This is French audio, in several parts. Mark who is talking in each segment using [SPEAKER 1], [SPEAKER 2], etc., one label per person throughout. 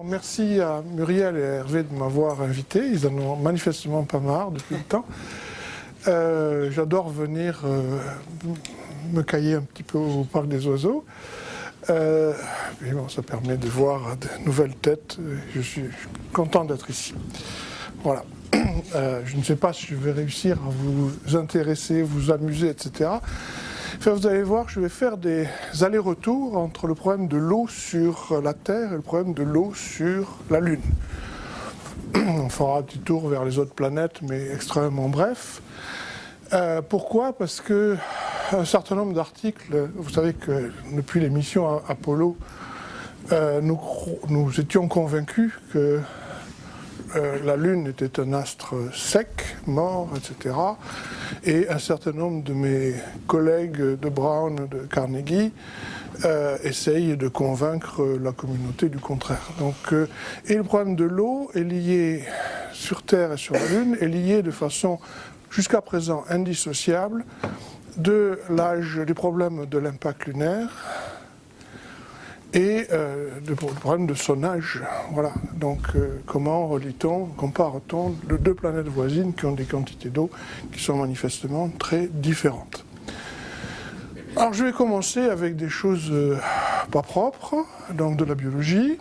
[SPEAKER 1] Merci à Muriel et à Hervé de m'avoir invité. Ils en ont manifestement pas marre depuis le temps. J'adore venir me cailler un petit peu au parc des oiseaux. Et bon, ça permet de voir de nouvelles têtes. Je suis content d'être ici. Voilà. Je ne sais pas si je vais réussir à vous intéresser, vous amuser, etc. Enfin, vous allez voir, je vais faire des allers-retours entre le problème de l'eau sur la Terre et le problème de l'eau sur la Lune. On fera un petit tour vers les autres planètes, mais extrêmement bref. Pourquoi? Parce que un certain nombre d'articles, vous savez que depuis les missions Apollo, nous étions convaincus que la Lune était un astre sec, mort, etc. Et un certain nombre de mes collègues de Brown, de Carnegie, essayent de convaincre la communauté du contraire. Donc, et le problème de l'eau est lié sur Terre et sur la Lune, est lié de façon jusqu'à présent indissociable de l'âge, des problèmes de l'impact lunaire et le problème de son âge. Voilà. Donc comment relie-t-on, compare-t-on les deux planètes voisines qui ont des quantités d'eau qui sont manifestement très différentes. Alors je vais commencer avec des choses pas propres, donc de la biologie.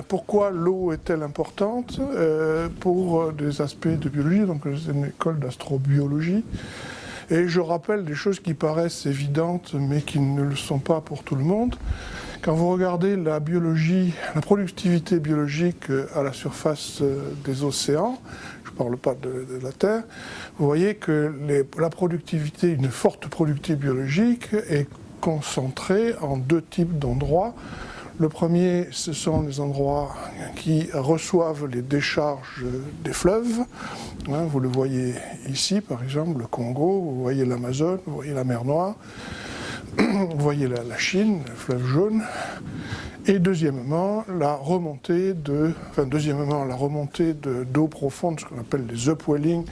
[SPEAKER 1] Pourquoi l'eau est-elle importante pour des aspects de biologie, donc c'est une école d'astrobiologie. Et je rappelle des choses qui paraissent évidentes, mais qui ne le sont pas pour tout le monde. Quand vous regardez la biologie, la productivité biologique à la surface des océans, je ne parle pas de la Terre, vous voyez que la productivité, une forte productivité biologique est concentrée en deux types d'endroits. Le premier, ce sont les endroits qui reçoivent les décharges des fleuves. Vous le voyez ici, par exemple, le Congo, vous voyez l'Amazone, vous voyez la mer Noire, vous voyez la Chine, le fleuve jaune. Et deuxièmement, la remontée d'eau profonde, ce qu'on appelle les upwelling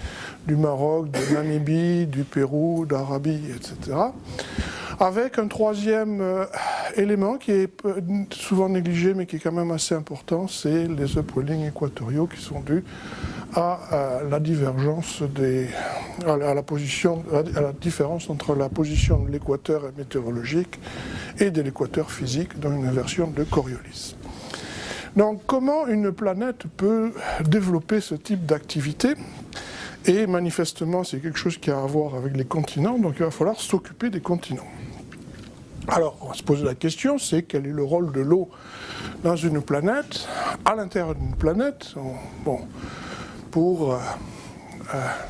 [SPEAKER 1] du Maroc, de Namibie, du Pérou, d'Arabie, etc. Avec un troisième élément qui est souvent négligé, mais qui est quand même assez important, c'est les upwellings équatoriaux qui sont dus à la divergence à la différence entre la position de l'équateur météorologique et de l'équateur physique dans une inversion de Coriolis. Donc, comment une planète peut développer ce type d'activité? Et manifestement, c'est quelque chose qui a à voir avec les continents, donc il va falloir s'occuper des continents. Alors, on va se poser la question, c'est quel est le rôle de l'eau dans une planète, à l'intérieur d'une planète. Bon, pour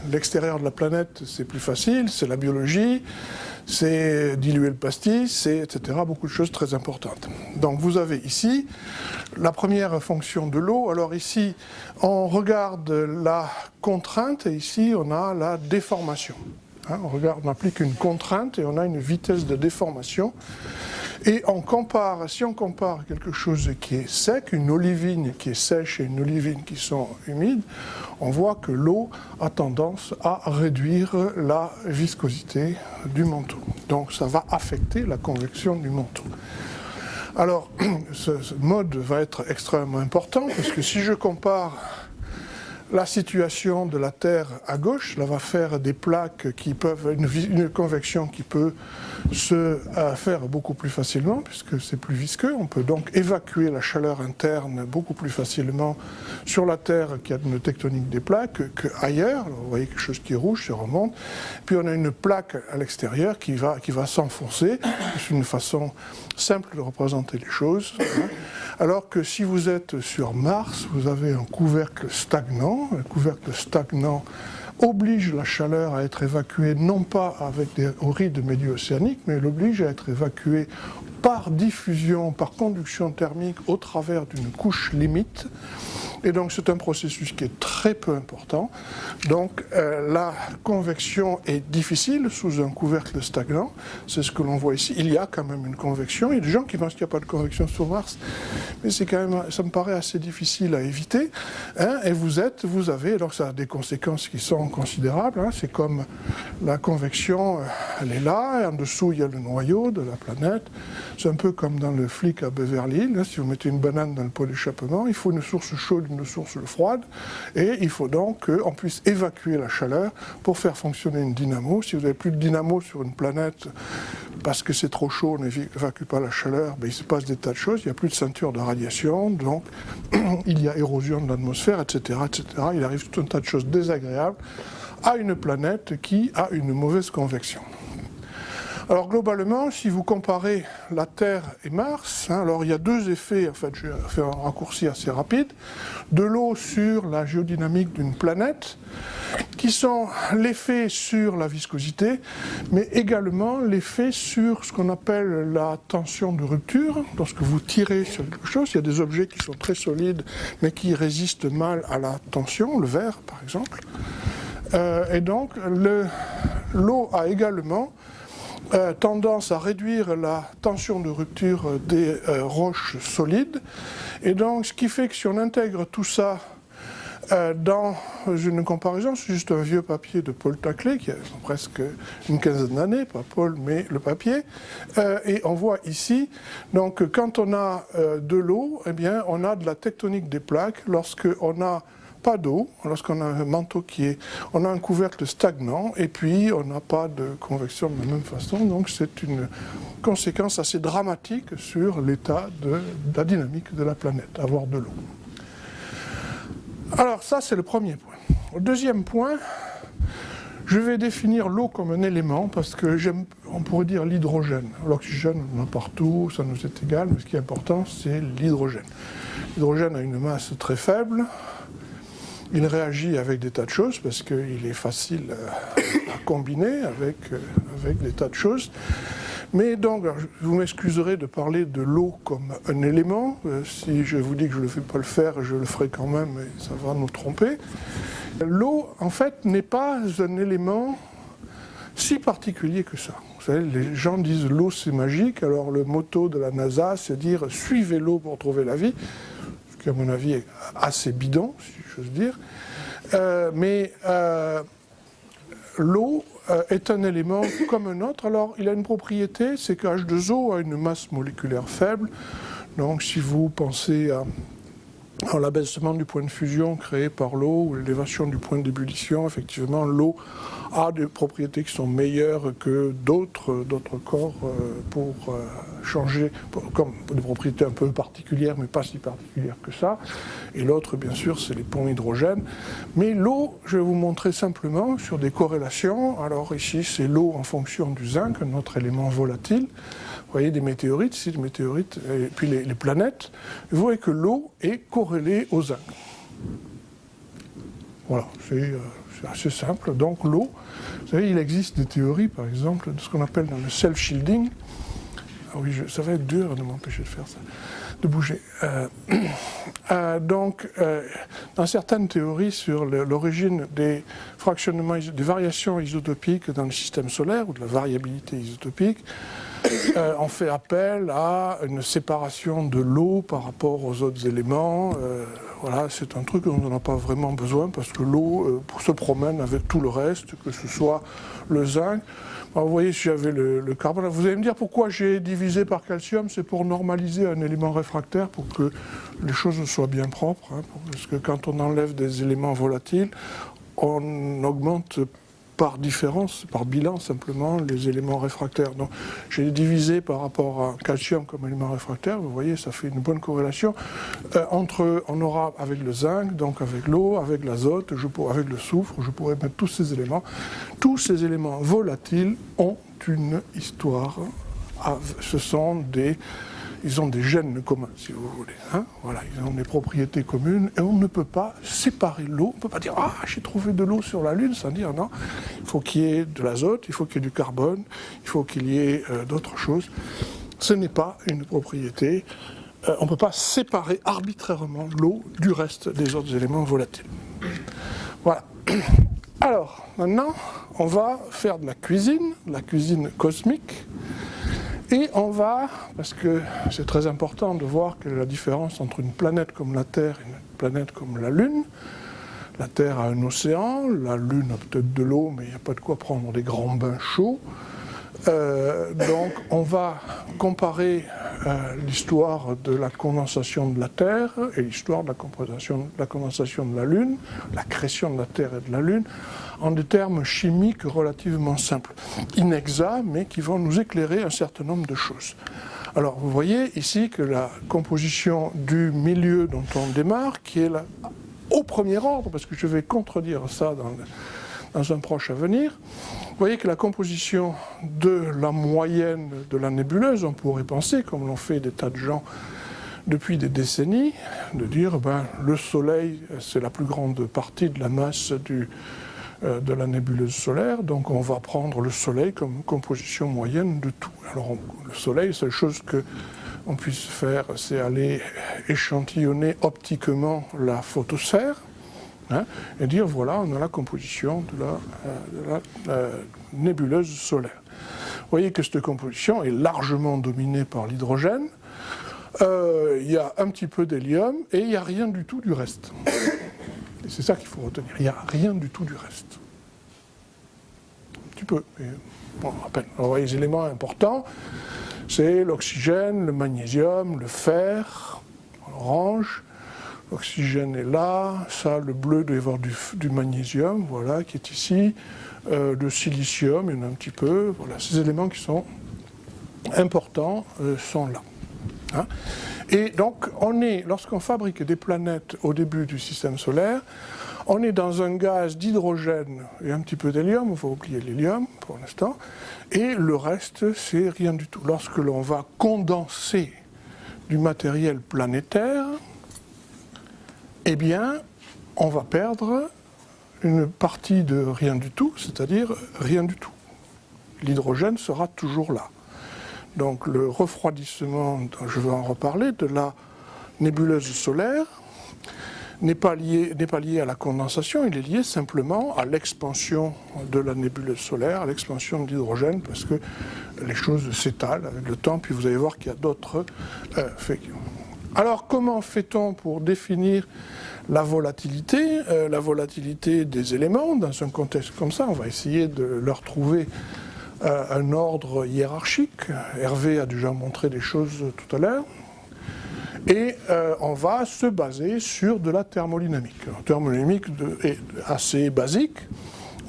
[SPEAKER 1] l'extérieur de la planète, c'est plus facile, c'est la biologie, c'est diluer le pastis, etc. Beaucoup de choses très importantes. Donc vous avez ici la première fonction de l'eau. Alors ici, on regarde la contrainte et ici, on a la déformation. On applique une contrainte et on a une vitesse de déformation. Et si on compare quelque chose qui est sec, une olivine qui est sèche et une olivine qui sont humides, on voit que l'eau a tendance à réduire la viscosité du manteau. Donc ça va affecter la convection du manteau. Alors, ce mode va être extrêmement important parce que si je compare la situation de la Terre à gauche, là va faire des plaques qui peuvent, une convection qui peut se faire beaucoup plus facilement puisque c'est plus visqueux. On peut donc évacuer la chaleur interne beaucoup plus facilement sur la Terre qui a une tectonique des plaques qu'ailleurs. Vous voyez quelque chose qui est rouge, ça remonte. Puis on a une plaque à l'extérieur qui va s'enfoncer. C'est une façon simple de représenter les choses. Alors que si vous êtes sur Mars, vous avez un couvercle stagnant. Un couvercle stagnant oblige la chaleur à être évacuée, non pas avec des rides médio-océaniques, mais l'oblige à être évacuée par diffusion, par conduction thermique au travers d'une couche limite. Et donc c'est un processus qui est très peu important. Donc la convection est difficile sous un couvercle stagnant. C'est ce que l'on voit ici. Il y a quand même une convection. Il y a des gens qui pensent qu'il n'y a pas de convection sur Mars, mais c'est quand même, ça me paraît assez difficile à éviter. Hein, et vous avez, donc ça a des conséquences qui sont considérables. Hein, c'est comme la convection, elle est là, et en dessous il y a le noyau de la planète. C'est un peu comme dans le flic à Beverly Hills. Hein, si vous mettez une banane dans le pot d'échappement, il faut une source chaude, une source froide, et il faut donc qu'on puisse évacuer la chaleur pour faire fonctionner une dynamo. Si vous n'avez plus de dynamo sur une planète parce que c'est trop chaud, on n'évacue pas la chaleur, ben, il se passe des tas de choses, il n'y a plus de ceinture de radiation, donc il y a érosion de l'atmosphère, etc., etc. Il arrive tout un tas de choses désagréables à une planète qui a une mauvaise convection. Alors globalement, si vous comparez la Terre et Mars, hein, alors il y a deux effets, en fait je vais faire un raccourci assez rapide, de l'eau sur la géodynamique d'une planète, qui sont l'effet sur la viscosité, mais également l'effet sur ce qu'on appelle la tension de rupture. Lorsque vous tirez sur quelque chose, il y a des objets qui sont très solides, mais qui résistent mal à la tension, le verre par exemple. Et donc l'eau a également tendance à réduire la tension de rupture des roches solides. Et donc, ce qui fait que si on intègre tout ça dans une comparaison, c'est juste un vieux papier de Paul Taclé, qui a presque une quinzaine d'années, pas Paul, mais le papier, et on voit ici, donc quand on a de l'eau, eh bien, on a de la tectonique des plaques. Lorsqu'on n'a pas d'eau, lorsqu'on a un manteau on a un couvercle stagnant, et puis on n'a pas de convection de la même façon, donc c'est une conséquence assez dramatique sur l'état de la dynamique de la planète, avoir de l'eau. Alors ça c'est le premier point. Le deuxième point, je vais définir l'eau comme un élément, parce que on pourrait dire l'hydrogène. L'oxygène, on en a partout, ça nous est égal, mais ce qui est important, c'est l'hydrogène. L'hydrogène a une masse très faible. Il réagit avec des tas de choses parce qu'il est facile à combiner avec des tas de choses. Mais donc, vous m'excuserez de parler de l'eau comme un élément. Si je vous dis que je ne vais pas le faire, je le ferai quand même et ça va nous tromper. L'eau, en fait, n'est pas un élément si particulier que ça. Vous savez, les gens disent l'eau c'est magique, alors le motto de la NASA c'est dire suivez l'eau pour trouver la vie, ce qui à mon avis est assez bidon, si j'ose dire. Mais l'eau est un élément comme un autre. Alors il a une propriété, c'est que H2O a une masse moléculaire faible. Donc si vous pensez à l'abaissement du point de fusion créé par l'eau ou l'élévation du point d'ébullition, effectivement l'eau a des propriétés qui sont meilleures que d'autres corps pour changer, comme des propriétés un peu particulières, mais pas si particulières que ça. Et l'autre, bien sûr, c'est les ponts hydrogène. Mais l'eau, je vais vous montrer simplement sur des corrélations. Alors ici, c'est l'eau en fonction du zinc, un autre élément volatile. Vous voyez des météorites, ici des météorites, et puis les planètes. Vous voyez que l'eau est corrélée au zinc. Voilà, c'est assez simple. Donc l'eau, vous savez, il existe des théories, par exemple, de ce qu'on appelle dans le self-shielding. Ah oui, ça va être dur de m'empêcher de faire ça, de bouger. Dans certaines théories sur l'origine des fractionnements, des variations isotopiques dans le système solaire, ou de la variabilité isotopique, on fait appel à une séparation de l'eau par rapport aux autres éléments. Voilà, c'est un truc dont on n'a pas vraiment besoin parce que l'eau se promène avec tout le reste, que ce soit le zinc. Alors, vous voyez, si j'avais le carbone, vous allez me dire pourquoi j'ai divisé par calcium, c'est pour normaliser un élément réfractaire, pour que les choses soient bien propres. Hein, parce que quand on enlève des éléments volatiles, on augmente par différence, par bilan simplement, les éléments réfractaires. Donc j'ai divisé par rapport à calcium comme élément réfractaire, vous voyez, ça fait une bonne corrélation. On aura avec le zinc, donc avec l'eau, avec l'azote, avec le soufre, je pourrais mettre tous ces éléments. Tous ces éléments volatiles ont une histoire. Ils ont des gènes communs, si vous voulez. Hein, voilà, ils ont des propriétés communes et on ne peut pas séparer l'eau. On ne peut pas dire « Ah, j'ai trouvé de l'eau sur la Lune », sans dire non. Il faut qu'il y ait de l'azote, il faut qu'il y ait du carbone, il faut qu'il y ait d'autres choses. Ce n'est pas une propriété on ne peut pas séparer arbitrairement l'eau du reste des autres éléments volatiles. Voilà. Alors, maintenant, on va faire de la cuisine cosmique, et on va, parce que c'est très important de voir quelle est la différence entre une planète comme la Terre et une planète comme la Lune. La Terre a un océan, la Lune a peut-être de l'eau, mais il n'y a pas de quoi prendre des grands bains chauds. Donc on va comparer l'histoire de la condensation de la Terre et l'histoire de la condensation de la Lune, la création de la Terre et de la Lune, en des termes chimiques relativement simples, inexacts, mais qui vont nous éclairer un certain nombre de choses. Alors vous voyez ici que la composition du milieu dont on démarre, qui est au premier ordre, parce que je vais contredire ça dans un proche avenir, vous voyez que la composition de la moyenne de la nébuleuse, on pourrait penser, comme l'ont fait des tas de gens depuis des décennies, de dire le Soleil, c'est la plus grande partie de la masse de la nébuleuse solaire, donc on va prendre le Soleil comme composition moyenne de tout. Alors le Soleil, la seule chose qu'on puisse faire, c'est aller échantillonner optiquement la photosphère, et dire voilà, on a la composition de la nébuleuse solaire. Vous voyez que cette composition est largement dominée par l'hydrogène, il y a un petit peu d'hélium et il n'y a rien du tout du reste. Et c'est ça qu'il faut retenir, il n'y a rien du tout du reste. Un petit peu, mais bon, à peine. Alors, les éléments importants, c'est l'oxygène, le magnésium, le fer, l'orange. L'oxygène est là, ça, le bleu doit y avoir du magnésium, voilà, qui est ici, le silicium, il y en a un petit peu, voilà, ces éléments qui sont importants sont là. Hein. Et donc, lorsqu'on fabrique des planètes au début du système solaire, on est dans un gaz d'hydrogène et un petit peu d'hélium, on va oublier l'hélium pour l'instant, et le reste, c'est rien du tout. Lorsque l'on va condenser du matériel planétaire, eh bien, on va perdre une partie de rien du tout, c'est-à-dire rien du tout. L'hydrogène sera toujours là. Donc le refroidissement, je vais en reparler, de la nébuleuse solaire n'est pas lié à la condensation, il est lié simplement à l'expansion de la nébuleuse solaire, à l'expansion de l'hydrogène, parce que les choses s'étalent avec le temps, puis vous allez voir qu'il y a d'autres faits. Alors comment fait-on pour définir la volatilité des éléments dans un contexte comme ça? On va essayer de leur trouver un ordre hiérarchique. Hervé a déjà montré des choses tout à l'heure. Et on va se baser sur de la thermodynamique. La thermodynamique est assez basique.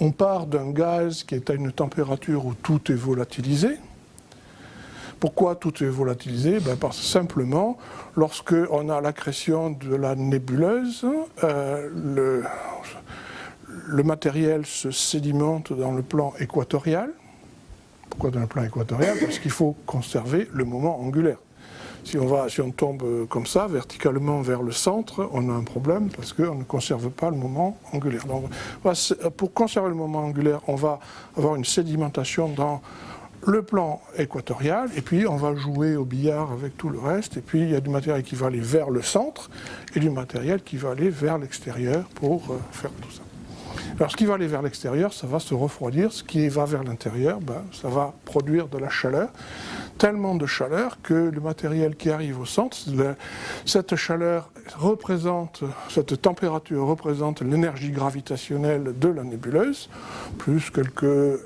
[SPEAKER 1] On part d'un gaz qui est à une température où tout est volatilisé. Pourquoi tout est volatilisé? Parce que simplement, lorsqu'on a l'accrétion de la nébuleuse, le matériel se sédimente dans le plan équatorial. Pourquoi dans le plan équatorial? Parce qu'il faut conserver le moment angulaire. Si on tombe comme ça, verticalement vers le centre, on a un problème parce qu'on ne conserve pas le moment angulaire. Donc, pour conserver le moment angulaire, on va avoir une sédimentation dans le plan équatorial, et puis on va jouer au billard avec tout le reste, et puis il y a du matériel qui va aller vers le centre, et du matériel qui va aller vers l'extérieur pour faire tout ça. Alors ce qui va aller vers l'extérieur, ça va se refroidir, ce qui va vers l'intérieur, ça va produire de la chaleur, tellement de chaleur que le matériel qui arrive au centre, cette chaleur représente, cette température représente l'énergie gravitationnelle de la nébuleuse, plus quelques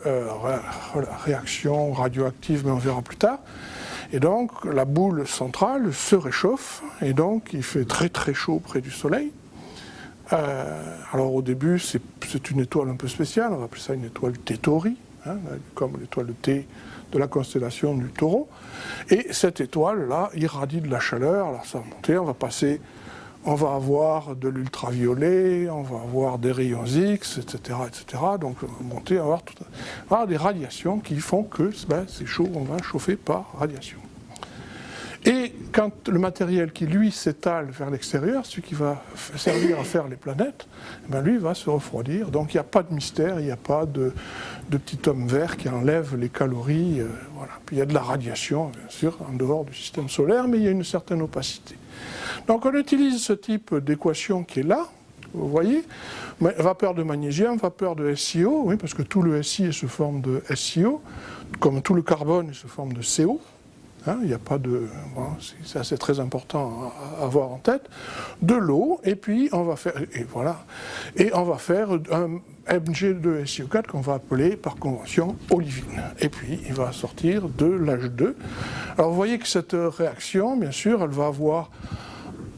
[SPEAKER 1] réactions radioactives, mais on verra plus tard. Et donc la boule centrale se réchauffe, et donc il fait très très chaud près du Soleil. Alors au début, c'est une étoile un peu spéciale, on va appeler ça une étoile T-Tauri, hein, comme l'étoile de T de la constellation du Taureau. Et cette étoile-là irradie de la chaleur, alors ça va monter, on va avoir de l'ultraviolet, on va avoir des rayons X, etc. etc. Donc on va monter, on va avoir des radiations qui font que c'est chaud, on va chauffer par radiation. Et quand le matériel qui, lui, s'étale vers l'extérieur, celui qui va servir à faire les planètes, lui va se refroidir. Donc il n'y a pas de mystère, il n'y a pas de petit homme vert qui enlève les calories. Voilà. Puis il y a de la radiation, bien sûr, en dehors du système solaire, mais il y a une certaine opacité. Donc on utilise ce type d'équation qui est là, vous voyez, vapeur de magnésium, vapeur de SiO, oui, parce que tout le Si est sous forme de SiO, comme tout le carbone est sous forme de CO. Hein, il n'y a pas de... Bon, ça c'est très important à avoir en tête. De l'eau, et puis on va faire... Et voilà. Et on va faire un Mg2SiO4 qu'on va appeler par convention olivine. Et puis il va sortir de l'H2. Alors vous voyez que cette réaction, bien sûr, elle va avoir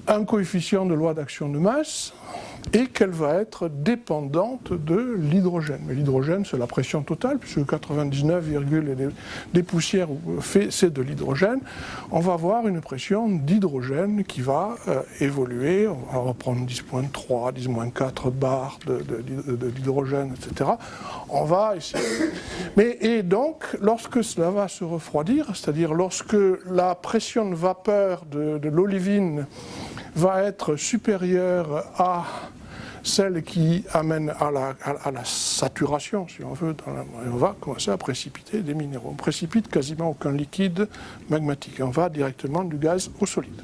[SPEAKER 1] un coefficient de loi d'action de masse, et qu'elle va être dépendante de l'hydrogène. Mais l'hydrogène, c'est la pression totale, puisque 99, des poussières, c'est de l'hydrogène. On va avoir une pression d'hydrogène qui va évoluer. On va prendre 10.3, 10-4 bars de l'hydrogène, etc. On va essayer. Et donc, lorsque cela va se refroidir, c'est-à-dire lorsque la pression de vapeur de l'olivine va être supérieure à celle qui amène à la saturation, si on veut, on va commencer à précipiter des minéraux. On précipite quasiment aucun liquide magmatique, on va directement du gaz au solide.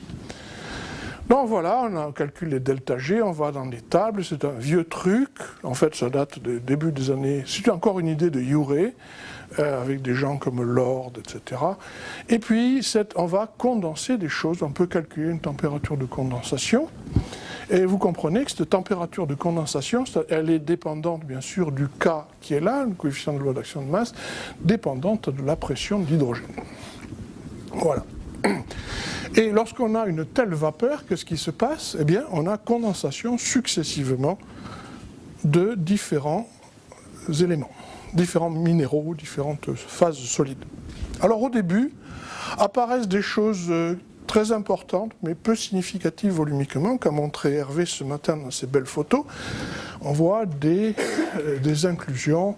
[SPEAKER 1] Donc voilà, on calcule les delta G, on va dans les tables, c'est un vieux truc, en fait ça date du début des années, c'est encore une idée de Urey, avec des gens comme Lord, etc. Et puis on va condenser des choses, on peut calculer une température de condensation, et vous comprenez que cette température de condensation, elle est dépendante bien sûr du K qui est là, le coefficient de loi d'action de masse, dépendante de la pression d'hydrogène. Voilà. Et lorsqu'on a une telle vapeur, qu'est-ce qui se passe? Eh bien, on a condensation successivement de différents éléments, différents minéraux, différentes phases solides. Alors au début, apparaissent des choses très importantes, mais peu significatives volumiquement, qu'a montré Hervé ce matin dans ses belles photos. On voit des inclusions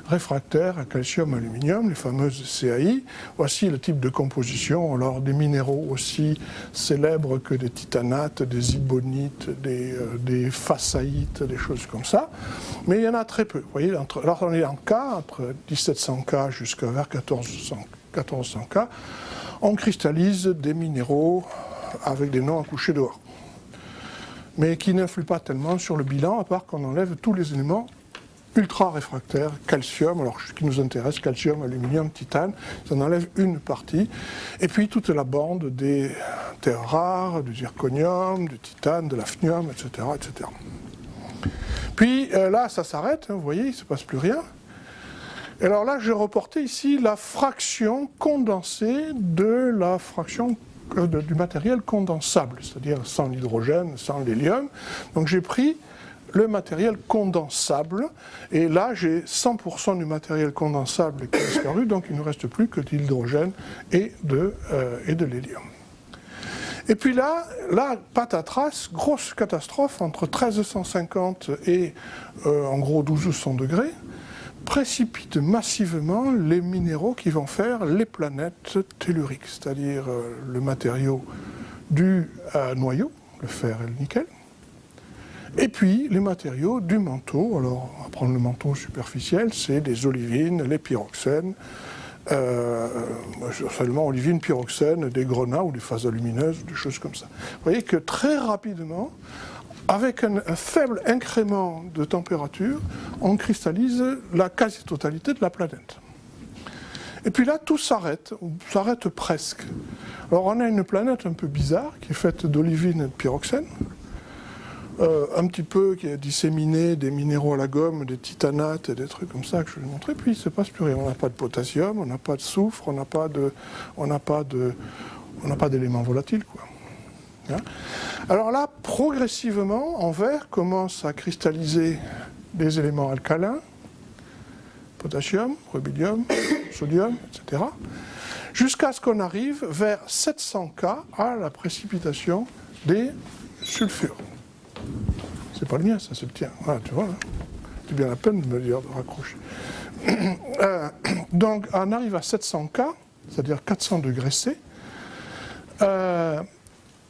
[SPEAKER 1] réfractaires à calcium-aluminium, les fameuses CAI. Voici le type de composition, alors des minéraux aussi célèbres que des titanates, des ibonites, des façaïtes, des choses comme ça. Mais il y en a très peu. Vous voyez, alors on est en K, entre 1700K jusqu'à vers 1400K, on cristallise des minéraux avec des noms à coucher dehors, mais qui n'influent pas tellement sur le bilan, à part qu'on enlève tous les éléments ultra réfractaires, calcium, alors ce qui nous intéresse, calcium, aluminium, titane, ça en enlève une partie, et puis toute la bande des terres rares, du zirconium, du titane, de l'hafnium, etc., etc. Puis là, ça s'arrête, hein, vous voyez, il ne se passe plus rien. Et alors là, j'ai reporté ici la fraction condensée de la fraction du matériel condensable, c'est-à-dire sans l'hydrogène, sans l'hélium. Donc j'ai pris le matériel condensable, et là j'ai 100% du matériel condensable qui est disparu, donc il ne reste plus que de l'hydrogène et de l'hélium. Et puis là, patatras, grosse catastrophe, entre 1350 et en gros 1200 degrés, précipite massivement les minéraux qui vont faire les planètes telluriques, c'est-à-dire le matériau du noyau, le fer et le nickel, et puis les matériaux du manteau. Alors on va prendre le manteau superficiel, c'est des olivines, les pyroxènes, seulement olivines, pyroxènes, des grenats ou des phases lumineuses, des choses comme ça. Vous voyez que très rapidement, avec un faible incrément de température, on cristallise la quasi-totalité de la planète. Et puis là, tout s'arrête, ou s'arrête presque. Alors on a une planète un peu bizarre, qui est faite d'olivine et de pyroxène, un petit peu qui est disséminé des minéraux à la gomme, des titanates et des trucs comme ça que je vais vous montrer, puis il ne se passe plus rien. On n'a pas de potassium, on n'a pas de soufre, on n'a pas d'éléments volatiles, quoi. Alors là, progressivement, en verre, commence à cristalliser des éléments alcalins, potassium, rubidium, sodium, etc., jusqu'à ce qu'on arrive vers 700K à la précipitation des sulfures. C'est pas le mien, ça, c'est le tien. Voilà, tu vois, hein. C'est bien la peine de me dire de raccrocher. Donc, on arrive à 700K, c'est-à-dire 400 degrés C.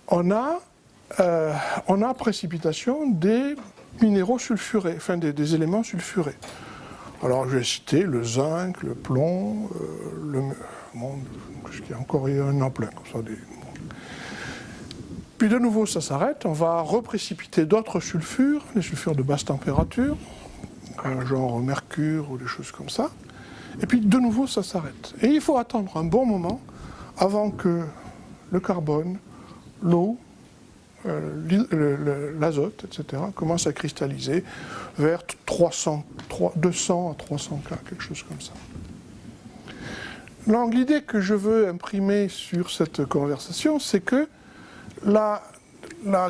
[SPEAKER 1] On a précipitation des minéraux sulfurés, enfin des éléments sulfurés. Alors je vais citer le zinc, le plomb, bon, il y a encore un an plein, comme ça. Puis de nouveau ça s'arrête, on va reprécipiter d'autres sulfures, les sulfures de basse température, genre mercure ou des choses comme ça. Et puis de nouveau ça s'arrête. Et il faut attendre un bon moment avant que le carbone, l'eau, l'azote, etc., commence à cristalliser vers 200 à 300 K, quelque chose comme ça. Donc l'idée que je veux imprimer sur cette conversation, c'est que la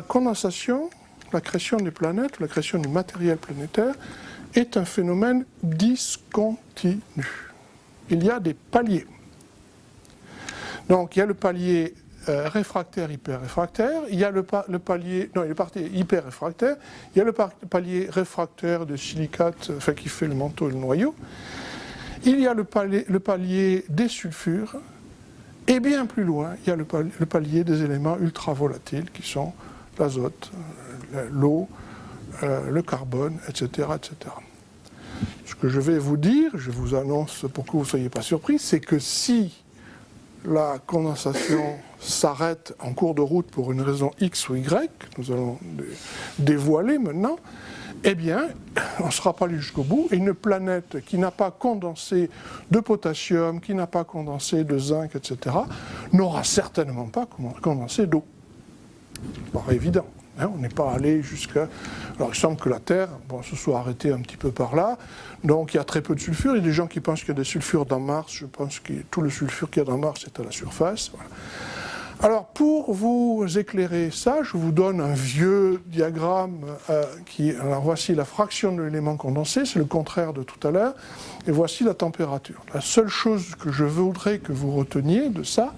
[SPEAKER 1] condensation, la création des planètes, la création du matériel planétaire, est un phénomène discontinu. Il y a des paliers. Donc il y a le palier réfractaire, hyper-réfractaire, il y a le palier hyper-réfractaire, il y a le palier réfractaire de silicate, enfin qui fait le manteau et le noyau, il y a le palier des sulfures, et bien plus loin, il y a le palier des éléments ultra-volatiles qui sont l'azote, l'eau, le carbone, etc., etc. Ce que je vais vous dire, je vous annonce pour que vous ne soyez pas surpris, c'est que si la condensation s'arrête en cours de route pour une raison X ou Y, nous allons dévoiler maintenant, eh bien, on ne sera pas allé jusqu'au bout, et une planète qui n'a pas condensé de potassium, qui n'a pas condensé de zinc, etc., n'aura certainement pas condensé d'eau. Bon, évident. On n'est pas allé jusqu'à... Alors il semble que la Terre se soit arrêtée un petit peu par là, donc il y a très peu de sulfure. Il y a des gens qui pensent qu'il y a des sulfures dans Mars. Je pense que tout le sulfure qu'il y a dans Mars est à la surface. Voilà. Alors pour vous éclairer ça, je vous donne un vieux diagramme alors voici la fraction de l'élément condensé, c'est le contraire de tout à l'heure, et voici la température. La seule chose que je voudrais que vous reteniez de ça,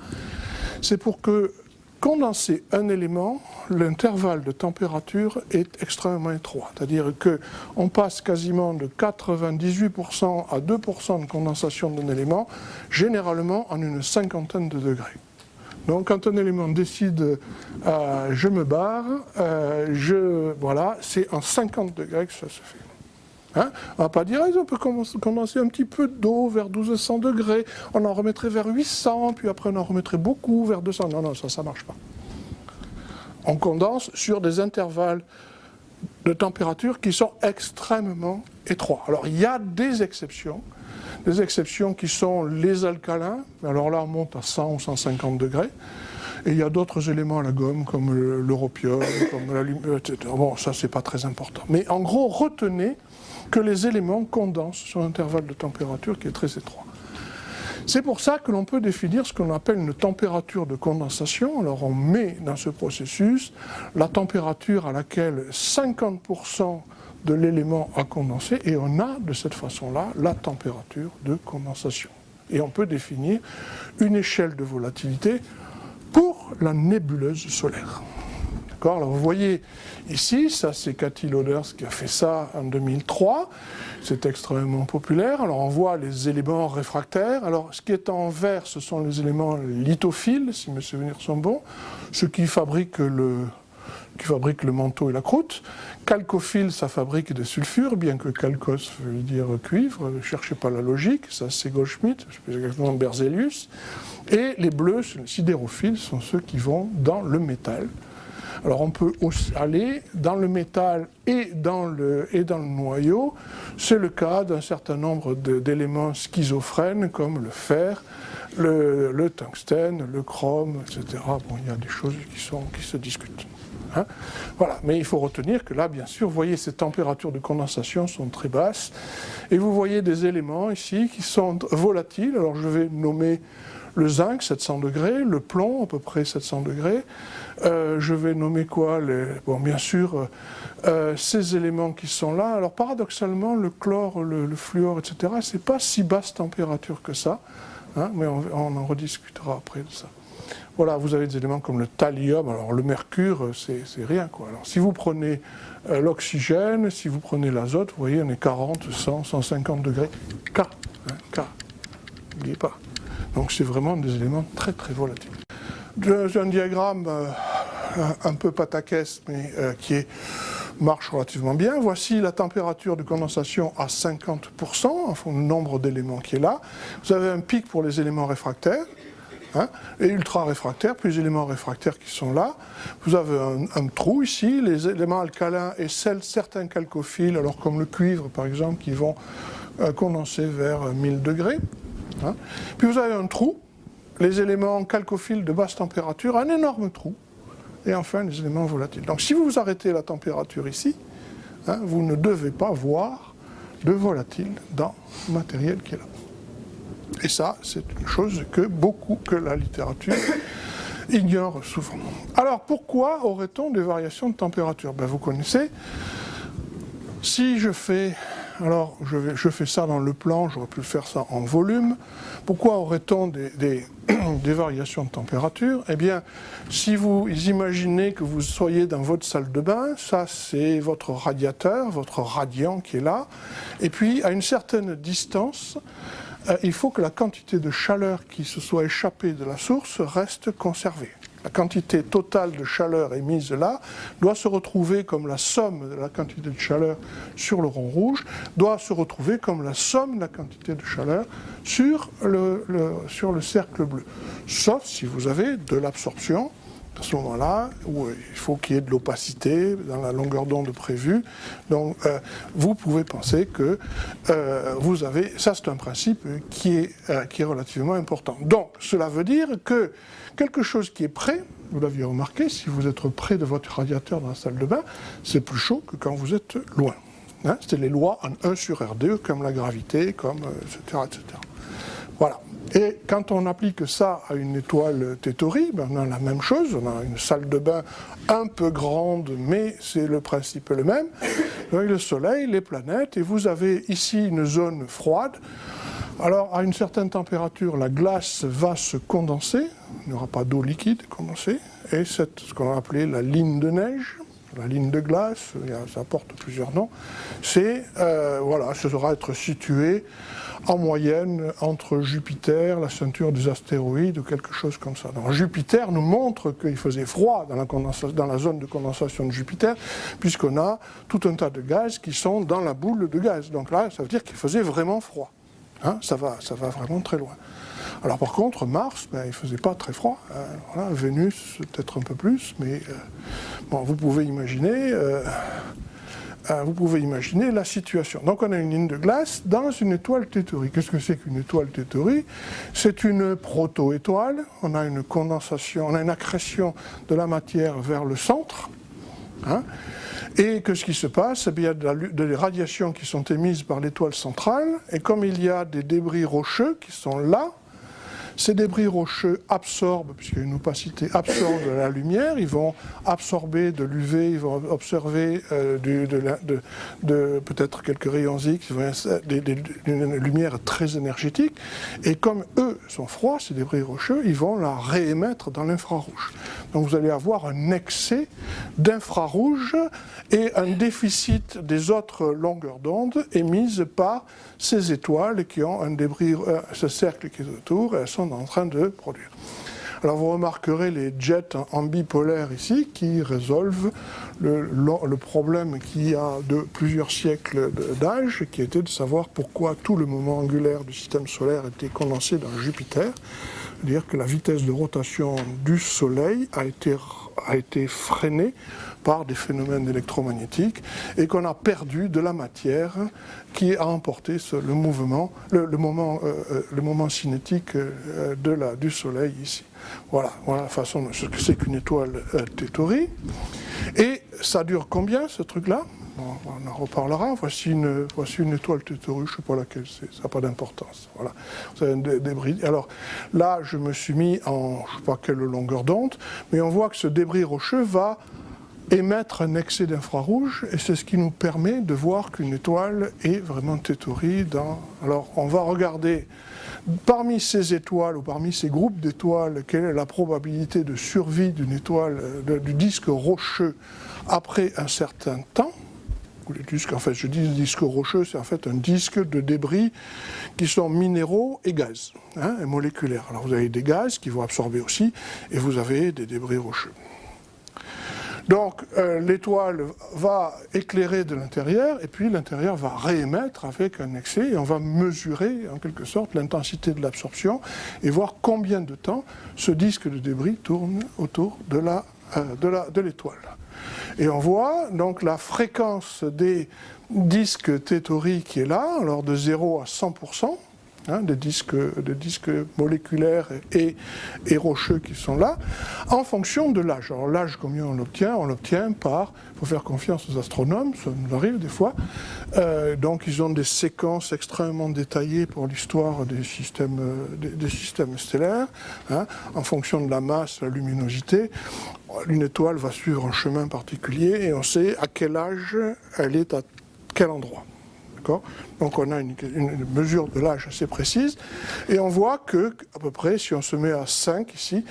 [SPEAKER 1] c'est pour que condenser un élément, l'intervalle de température est extrêmement étroit. C'est-à-dire qu'on passe quasiment de 98% à 2% de condensation d'un élément, généralement en une cinquantaine de degrés. Donc quand un élément décide je me barre, voilà, c'est en 50 degrés que ça se fait. Hein? On ne va pas dire on peut condenser un petit peu d'eau vers 1200 degrés, on en remettrait vers 800, puis après on en remettrait beaucoup vers 200. Non, non, ça ne marche pas. On condense sur des intervalles de température qui sont extrêmement étroits. Alors il y a des exceptions qui sont les alcalins, alors là on monte à 100 ou 150 degrés, et il y a d'autres éléments à la gomme comme l'europium, comme l'aluminium, etc. Bon, ça c'est pas très important. Mais en gros, retenez que les éléments condensent sur un intervalle de température qui est très étroit. C'est pour ça que l'on peut définir ce qu'on appelle une température de condensation. Alors on met dans ce processus la température à laquelle 50% de l'élément a condensé, et on a de cette façon-là la température de condensation. Et on peut définir une échelle de volatilité pour la nébuleuse solaire. Alors vous voyez ici, ça c'est Cathy Loders qui a fait ça en 2003, c'est extrêmement populaire. Alors on voit les éléments réfractaires. Alors ce qui est en vert, ce sont les éléments lithophiles, si mes souvenirs sont bons, ceux qui fabriquent le manteau et la croûte. Calcophile, ça fabrique des sulfures, bien que calcos veut dire cuivre, ne cherchez pas la logique, ça c'est Goldschmidt, je sais pas exactement Berzelius. Et les bleus, les sidérophiles, sont ceux qui vont dans le métal. Alors on peut aussi aller dans le métal et dans le noyau. C'est le cas d'un certain nombre d'éléments schizophrènes comme le fer, le tungstène, le chrome, etc. Bon, il y a des choses qui se discutent. Hein? Voilà, mais il faut retenir que là, bien sûr, vous voyez, ces températures de condensation sont très basses. Et vous voyez des éléments ici qui sont volatiles. Alors je vais nommer le zinc, 700 degrés, le plomb, à peu près 700 degrés. Je vais nommer quoi bien sûr, ces éléments qui sont là. Alors paradoxalement, le chlore, le fluor, etc., c'est pas si basse température que ça, hein, mais on en rediscutera après de ça. Voilà, vous avez des éléments comme le thallium. Alors le mercure, c'est rien, quoi. Alors si vous prenez l'oxygène, si vous prenez l'azote, vous voyez, on est 40, 100, 150 degrés. K, hein, K, n'oubliez pas. Donc c'est vraiment des éléments très très volatiles. J'ai un diagramme un peu pataquès, mais qui est marche relativement bien. Voici la température de condensation à 50%, en fonction du nombre d'éléments qui est là. Vous avez un pic pour les éléments réfractaires, et ultra réfractaires, puis les éléments réfractaires qui sont là. Vous avez un trou ici, les éléments alcalins et certains chalcophiles, alors comme le cuivre par exemple, qui vont condenser vers 1000 degrés. Puis vous avez un trou, les éléments chalcophiles de basse température, un énorme trou, et enfin les éléments volatiles. Donc si vous arrêtez la température ici, vous ne devez pas voir de volatile dans le matériel qui est là. Et ça, c'est une chose que la littérature ignore souvent. Alors pourquoi aurait-on des variations de température? Vous connaissez, si je fais... Alors, je fais ça dans le plan, j'aurais pu faire ça en volume. Pourquoi aurait-on des variations de température? Eh bien, si vous imaginez que vous soyez dans votre salle de bain, ça c'est votre radiateur, votre radiant qui est là. Et puis, à une certaine distance, il faut que la quantité de chaleur qui se soit échappée de la source reste conservée. La quantité totale de chaleur émise là doit se retrouver comme la somme de la quantité de chaleur sur le rond rouge, doit se retrouver comme la somme de la quantité de chaleur sur le cercle bleu. Sauf si vous avez de l'absorption, à ce moment-là, où il faut qu'il y ait de l'opacité dans la longueur d'onde prévue. Donc, vous pouvez penser que vous avez... Ça, c'est un principe qui est relativement important. Donc, cela veut dire que quelque chose qui est près, vous l'aviez remarqué, si vous êtes près de votre radiateur dans la salle de bain, c'est plus chaud que quand vous êtes loin. C'est les lois en 1 sur R2, comme la gravité, comme etc., etc. Voilà. Et quand on applique ça à une étoile Tethori, on a la même chose, on a une salle de bain un peu grande, mais c'est le principe le même. Avec le Soleil, les planètes, et vous avez ici une zone froide. Alors, à une certaine température, la glace va se condenser, il n'y aura pas d'eau liquide condensée, et c'est ce qu'on a appelé la ligne de neige, la ligne de glace, ça porte plusieurs noms, c'est, voilà, ça devra être situé en moyenne entre Jupiter, la ceinture des astéroïdes ou quelque chose comme ça. Donc Jupiter nous montre qu'il faisait froid dans la zone de condensation de Jupiter, puisqu'on a tout un tas de gaz qui sont dans la boule de gaz. Donc là, ça veut dire qu'il faisait vraiment froid. Ça va vraiment très loin. Alors par contre, Mars, il ne faisait pas très froid. Voilà, Vénus, peut-être un peu plus, mais bon, vous pouvez imaginer la situation. Donc on a une ligne de glace dans une étoile Tethori. Qu'est-ce que c'est qu'une étoile Tethori? C'est une proto-étoile. On a une condensation, on a une accrétion de la matière vers le centre. Et que ce qui se passe, il y a des radiations qui sont émises par l'étoile centrale, et comme il y a des débris rocheux qui sont là, ces débris rocheux absorbent, puisqu'il y a une opacité, absorbent de la lumière, ils vont absorber de l'UV, ils vont absorber peut-être quelques rayons X, une lumière très énergétique, et comme eux sont froids, ces débris rocheux, ils vont la réémettre dans l'infrarouge. Donc vous allez avoir un excès d'infrarouge et un déficit des autres longueurs d'onde émises par ces étoiles qui ont un débris, ce cercle qui est autour, et elles sont en train de produire. Alors vous remarquerez les jets ambipolaires ici qui résolvent le problème qui a de plusieurs siècles d'âge, qui était de savoir pourquoi tout le moment angulaire du système solaire était condensé dans Jupiter. C'est-à-dire que la vitesse de rotation du Soleil a été freinée par des phénomènes électromagnétiques et qu'on a perdu de la matière qui a emporté le moment cinétique du Soleil ici. Voilà la façon de ce que c'est qu'une étoile Tethori. Et ça dure combien ce truc-là? On en reparlera. Voici une étoile Tethori, je ne sais pas laquelle c'est, ça n'a pas d'importance. Voilà. Vous avez un débris. Alors là, je me suis mis en je ne sais pas quelle longueur d'onde, mais on voit que ce débris rocheux va émettre un excès d'infrarouge, et c'est ce qui nous permet de voir qu'une étoile est vraiment Tethori. Alors on va regarder parmi ces étoiles ou parmi ces groupes d'étoiles, quelle est la probabilité de survie d'une étoile, du disque rocheux après un certain temps. Les disques, en fait, je dis disque rocheux, c'est en fait un disque de débris qui sont minéraux et gaz, et moléculaires. Alors vous avez des gaz qui vont absorber aussi, et vous avez des débris rocheux. Donc l'étoile va éclairer de l'intérieur et puis l'intérieur va réémettre avec un excès et on va mesurer en quelque sorte l'intensité de l'absorption et voir combien de temps ce disque de débris tourne autour de l'étoile. Et on voit donc la fréquence des disques T-Tauri qui est là, alors de 0 à 100%. Des disques moléculaires et rocheux qui sont là, en fonction de l'âge. Alors l'âge, combien on l'obtient? On l'obtient par, il faut faire confiance aux astronomes, ça nous arrive des fois, donc ils ont des séquences extrêmement détaillées pour l'histoire des systèmes stellaires, en fonction de la masse, la luminosité. Une étoile va suivre un chemin particulier et on sait à quel âge elle est à quel endroit. Donc on a une mesure de l'âge assez précise et on voit que, à peu près, si on se met à 5 ici,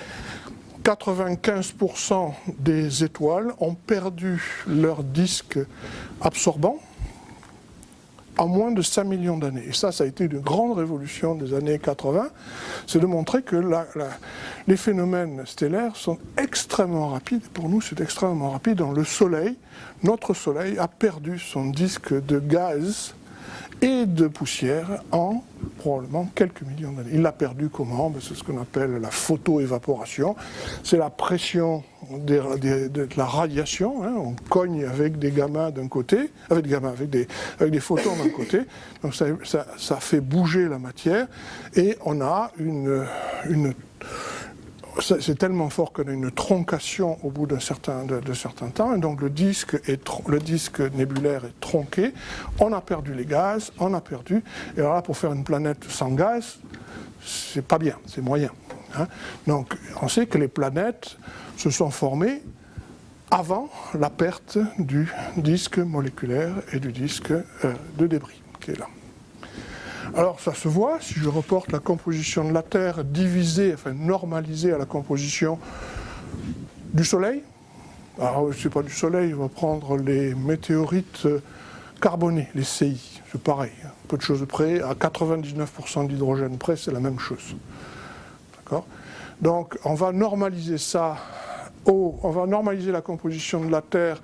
[SPEAKER 1] 95% des étoiles ont perdu leur disque absorbant en moins de 5 millions d'années. Et ça a été une grande révolution des années 80, c'est de montrer que les phénomènes stellaires sont extrêmement rapides. Pour nous, c'est extrêmement rapide. Donc, le Soleil, notre Soleil, a perdu son disque de gaz et de poussière en probablement quelques millions d'années. Il l'a perdu comment? C'est ce qu'on appelle la photoévaporation. C'est la pression de la radiation. On cogne avec des gammas d'un côté, avec des photons d'un côté. Donc ça fait bouger la matière et on a c'est tellement fort qu'on a une troncation au bout d'un certain temps, et donc le disque nébulaire est tronqué, on a perdu les gaz, et alors là, pour faire une planète sans gaz, c'est pas bien, c'est moyen. Donc on sait que les planètes se sont formées avant la perte du disque moléculaire et du disque de débris qui est là. Alors ça se voit, si je reporte la composition de la Terre divisée, enfin normalisée à la composition du Soleil. Alors ce n'est pas du Soleil, on va prendre les météorites carbonées, les CI, c'est pareil, peu de choses près, à 99% d'hydrogène près, c'est la même chose. D'accord ? Donc on va normaliser ça, on va normaliser la composition de la Terre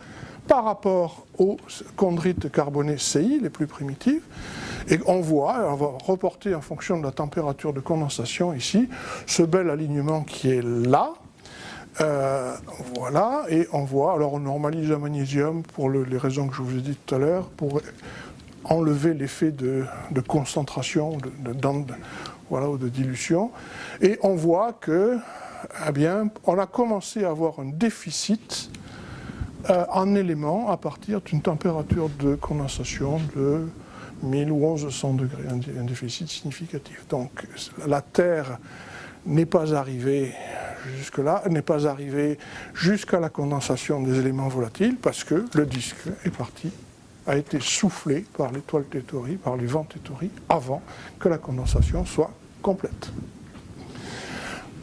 [SPEAKER 1] par rapport aux chondrites carbonées CI, les plus primitives. Et on va reporter en fonction de la température de condensation ici, ce bel alignement qui est là. Voilà, et on voit, alors on normalise le magnésium pour les raisons que je vous ai dites tout à l'heure, pour enlever l'effet de concentration, ou de dilution. Et on voit que, eh bien, on a commencé à avoir un déficit en éléments à partir d'une température de condensation de 1000 ou 1100 degrés, un déficit significatif. Donc la Terre n'est pas arrivée jusque-là, n'est pas arrivée jusqu'à la condensation des éléments volatiles parce que le disque est parti, a été soufflé par l'étoile T-Tauri, par les vents T-Tauri, avant que la condensation soit complète.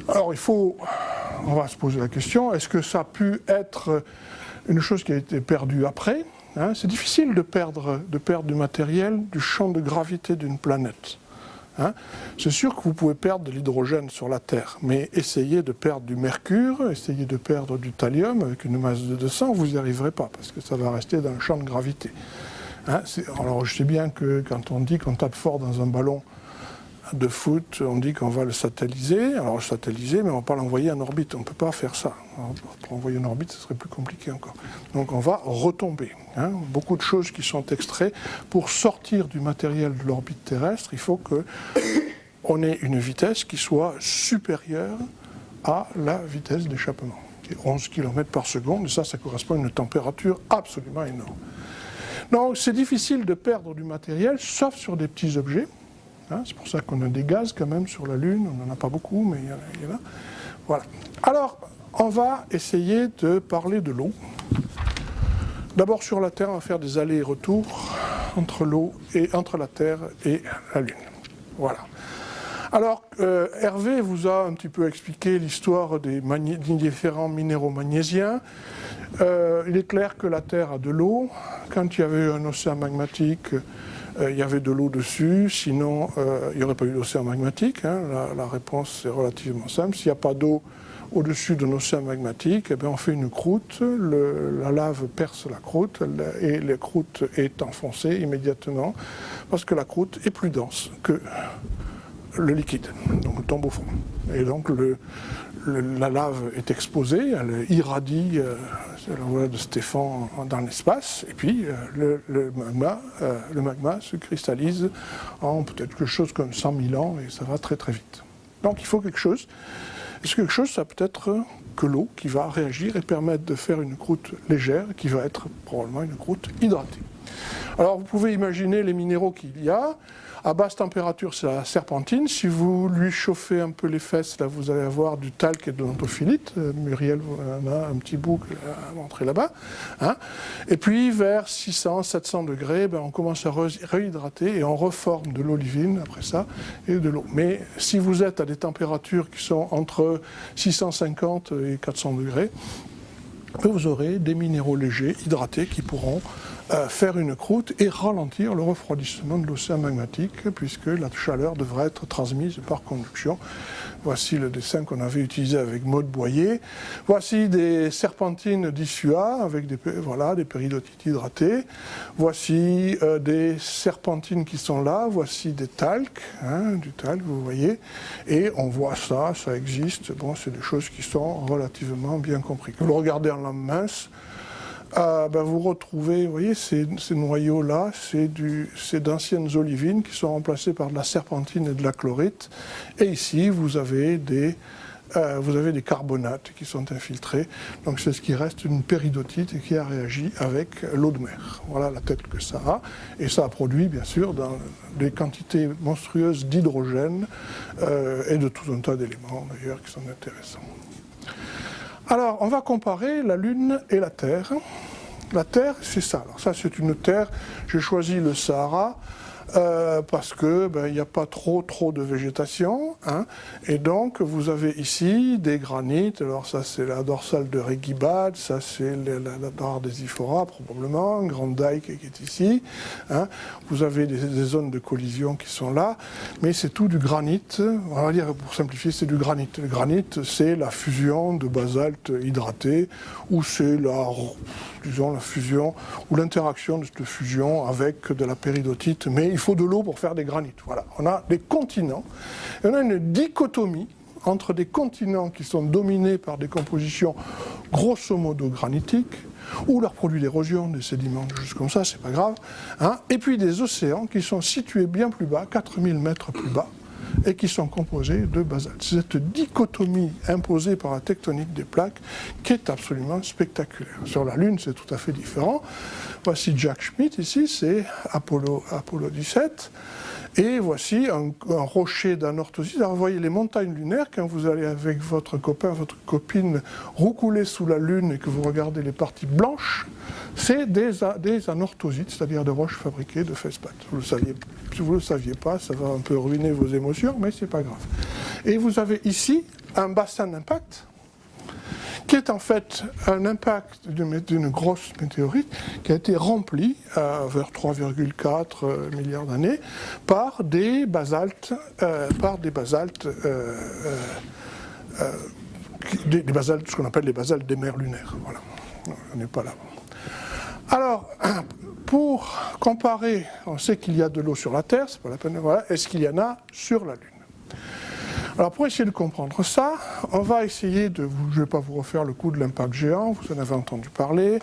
[SPEAKER 1] Alors on va se poser la question, est-ce que ça a pu être une chose qui a été perdue après? C'est difficile de perdre du matériel du champ de gravité d'une planète. C'est sûr que vous pouvez perdre de l'hydrogène sur la Terre, mais essayez de perdre du mercure, essayez de perdre du thallium avec une masse de 200, vous n'y arriverez pas, parce que ça va rester dans le champ de gravité. Alors je sais bien que quand on dit qu'on tape fort dans un ballon de foot, on dit qu'on va le satelliser. Alors le satelliser, mais on ne va pas l'envoyer en orbite. On ne peut pas faire ça. Alors, pour envoyer en orbite, ce serait plus compliqué encore. Donc on va retomber. Beaucoup de choses qui sont extraites. Pour sortir du matériel de l'orbite terrestre, il faut qu'on ait une vitesse qui soit supérieure à la vitesse d'échappement, qui est 11 km par seconde. Et ça correspond à une température absolument énorme. Donc c'est difficile de perdre du matériel, sauf sur des petits objets. C'est pour ça qu'on a des gaz quand même sur la Lune, on n'en a pas beaucoup, mais il y en a. Voilà. Alors, on va essayer de parler de l'eau. D'abord sur la Terre, on va faire des allers et retours entre l'eau et entre la Terre et la Lune. Voilà. Alors, Hervé vous a un petit peu expliqué l'histoire des différents minéraux magnésiens. Il est clair que la Terre a de l'eau. Quand il y avait un océan magmatique, il y avait de l'eau dessus, sinon il n'y aurait pas eu d'océan magmatique. La réponse est relativement simple. S'il n'y a pas d'eau, au-dessus d'un océan magmatique, eh bien, on fait une croûte, la lave perce la croûte et la croûte est enfoncée immédiatement parce que la croûte est plus dense que le liquide, donc elle tombe au fond. Et donc la lave est exposée, elle irradie la voie de Stéphan dans l'espace, et puis le magma se cristallise en peut-être quelque chose comme 100 000 ans, et ça va très très vite. Donc il faut quelque chose. Et ce quelque chose, ça peut être que l'eau qui va réagir et permettre de faire une croûte légère, qui va être probablement une croûte hydratée. Alors vous pouvez imaginer les minéraux qu'il y a. À basse température, c'est la serpentine. Si vous lui chauffez un peu les fesses, là, vous allez avoir du talc et de l'anthophylite. Muriel en a un petit bout à montrer là-bas. Hein. Et puis, vers 600-700 degrés, ben, on commence à réhydrater et on reforme de l'olivine après ça et de l'eau. Mais si vous êtes à des températures qui sont entre 650 et 400 degrés, vous aurez des minéraux légers, hydratés, qui pourront faire une croûte et ralentir le refroidissement de l'océan magmatique, puisque la chaleur devrait être transmise par conduction. Voici le dessin qu'on avait utilisé avec Maude Boyer. Voici des serpentines d'Issua avec des péridotites hydratées. Voici des serpentines qui sont là. Voici des talcs, du talc, vous voyez. Et on voit ça, ça existe. Bon, c'est des choses qui sont relativement bien comprises. Quand vous le regardez en lame mince, vous retrouvez, vous voyez, ces noyaux-là, c'est d'anciennes olivines qui sont remplacées par de la serpentine et de la chlorite. Et ici, vous avez des carbonates qui sont infiltrés. Donc c'est ce qui reste une péridotite et qui a réagi avec l'eau de mer. Voilà la tête que ça a. Et ça a produit, bien sûr, dans des quantités monstrueuses d'hydrogène et de tout un tas d'éléments, d'ailleurs, qui sont intéressants. Alors, on va comparer la Lune et la Terre. La Terre, c'est ça. Alors ça, c'est une Terre. J'ai choisi le Sahara parce que il n'y a pas trop de végétation. Hein, et donc, vous avez ici des granites. Alors ça, c'est la dorsale de Regibad. Ça, c'est la Dare des Iphora, probablement. Grande Dike qui est ici. Hein. Vous avez des zones de collision qui sont là. Mais c'est tout du granit. On va dire, pour simplifier, c'est du granit. Le granit, c'est la fusion de basalte hydraté, ou c'est la fusion ou l'interaction de cette fusion avec de la péridotite, mais il faut de l'eau pour faire des granites. Voilà, on a des continents, et on a une dichotomie entre des continents qui sont dominés par des compositions grosso modo granitiques, ou leur produit d'érosion, des sédiments, des choses comme ça, c'est pas grave, hein, et puis des océans qui sont situés bien plus bas, 4000 mètres plus bas, et qui sont composés de basalte. C'est cette dichotomie imposée par la tectonique des plaques qui est absolument spectaculaire. Sur la Lune, c'est tout à fait différent. Voici Jack Schmitt, ici, c'est Apollo 17. Et voici un rocher d'anorthosite. Alors vous voyez les montagnes lunaires, quand vous allez avec votre copain, votre copine, roucouler sous la Lune et que vous regardez les parties blanches, c'est des anorthosites, c'est-à-dire des roches fabriquées de feldspath. Si vous ne le saviez pas, ça va un peu ruiner vos émotions, mais c'est pas grave. Et vous avez ici un bassin d'impact, qui est en fait un impact d'une grosse météorite qui a été remplie vers 3,4 milliards d'années par des basaltes, ce qu'on appelle les basaltes des mers lunaires. Voilà, on n'est pas là. Alors, pour comparer, on sait qu'il y a de l'eau sur la Terre, c'est pas la peine de voir, est-ce qu'il y en a sur la Lune? Alors pour essayer de comprendre ça, on va essayer je ne vais pas vous refaire le coup de l'impact géant, vous en avez entendu parler.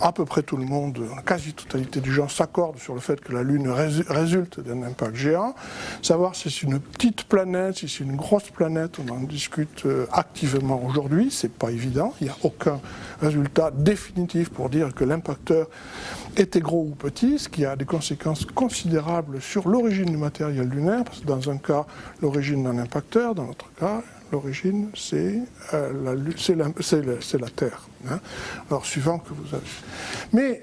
[SPEAKER 1] À peu près tout le monde, la quasi-totalité des gens s'accordent sur le fait que la Lune résulte d'un impact géant. Savoir si c'est une petite planète, si c'est une grosse planète, on en discute activement aujourd'hui, c'est pas évident, il n'y a aucun résultat définitif pour dire que l'impacteur était gros ou petit, ce qui a des conséquences considérables sur l'origine du matériel lunaire, parce que dans un cas, l'origine d'un impacteur, dans l'autre cas, l'origine, c'est la Terre. Hein. Alors, suivant que vous avez. Mais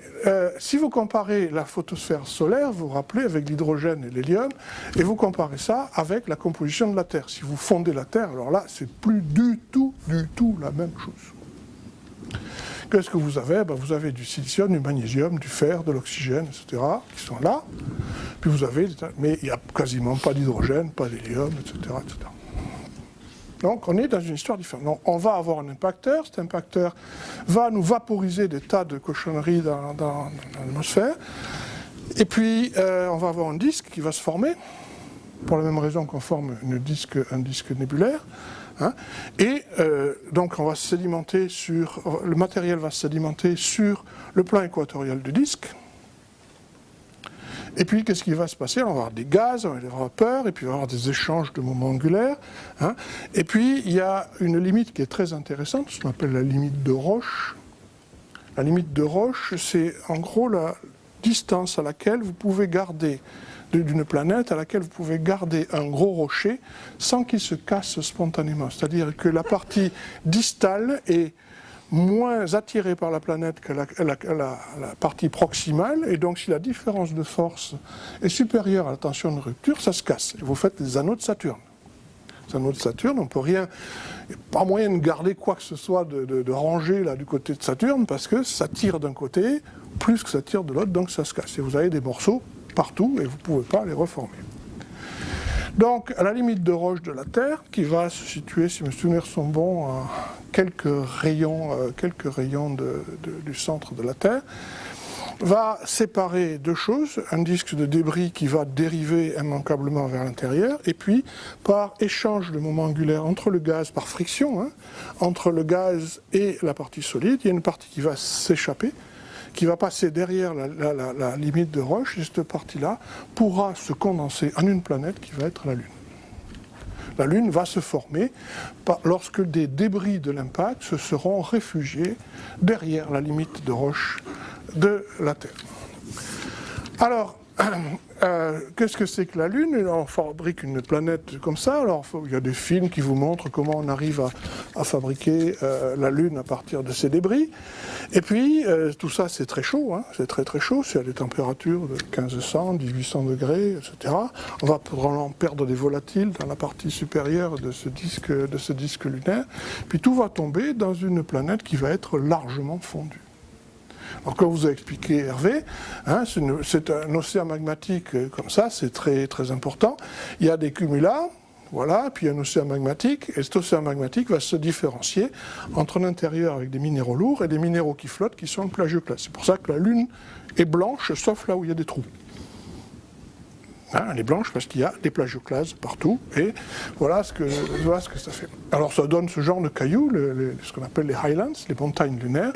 [SPEAKER 1] si vous comparez la photosphère solaire, vous vous rappelez, avec l'hydrogène et l'hélium, et vous comparez ça avec la composition de la Terre. Si vous fondez la Terre, alors là, c'est plus du tout la même chose. Qu'est-ce que vous avez? Vous avez du silicium, du magnésium, du fer, de l'oxygène, etc., qui sont là. Puis vous avez, mais il n'y a quasiment pas d'hydrogène, pas d'hélium, etc., etc. Donc on est dans une histoire différente. Donc, on va avoir un impacteur, cet impacteur va nous vaporiser des tas de cochonneries dans l'atmosphère, et puis on va avoir un disque qui va se former, pour la même raison qu'on forme un disque nébulaire, hein, et donc on va se sédimenter le matériel va se sédimenter sur le plan équatorial du disque. Et puis, qu'est-ce qui va se passer? On va avoir des gaz, on va avoir des vapeurs, et puis on va avoir des échanges de moments angulaires. Hein. Et puis, il y a une limite qui est très intéressante, ce qu'on appelle la limite de Roche. La limite de Roche, c'est en gros la distance à laquelle vous pouvez garder, d'une planète à laquelle vous pouvez garder un gros rocher sans qu'il se casse spontanément. C'est-à-dire que la partie distale est moins attirée par la planète que la partie proximale, et donc si la différence de force est supérieure à la tension de rupture, ça se casse. Et vous faites des anneaux de Saturne. Les anneaux de Saturne, on peut rien, pas moyen de garder quoi que ce soit de rangé là du côté de Saturne, parce que ça tire d'un côté plus que ça tire de l'autre, donc ça se casse. Et vous avez des morceaux partout et vous ne pouvez pas les reformer. Donc, à la limite de Roche de la Terre, qui va se situer, si mes souvenirs sont bons, à quelques rayons du centre de la Terre, va séparer deux choses, un disque de débris qui va dériver immanquablement vers l'intérieur, et puis par échange de moments angulaires entre le gaz, par friction, hein, entre le gaz et la partie solide, il y a une partie qui va s'échapper, qui va passer derrière la limite de Roche, et cette partie-là pourra se condenser en une planète qui va être la Lune. La Lune va se former lorsque des débris de l'impact se seront réfugiés derrière la limite de Roche de la Terre. Alors, qu'est-ce que c'est que la Lune? On fabrique une planète comme ça. Alors, il y a des films qui vous montrent comment on arrive à fabriquer la Lune à partir de ces débris. Et puis, tout ça, c'est très chaud, hein, c'est très très chaud, c'est à des températures de 1500, 1800 degrés, etc. On va probablement perdre des volatiles dans la partie supérieure de ce disque lunaire. Puis tout va tomber dans une planète qui va être largement fondue. Alors, comme vous a expliqué Hervé, hein, c'est un océan magmatique comme ça, c'est très, très important. Il y a des cumulats, voilà, puis il y a un océan magmatique, et cet océan magmatique va se différencier entre l'intérieur avec des minéraux lourds et des minéraux qui flottent, qui sont le plagioclase. C'est pour ça que la Lune est blanche, sauf là où il y a des trous. Hein, elle est blanche parce qu'il y a des plagioclases partout, et voilà ce que ça fait. Alors ça donne ce genre de cailloux, ce qu'on appelle les highlands, les montagnes lunaires.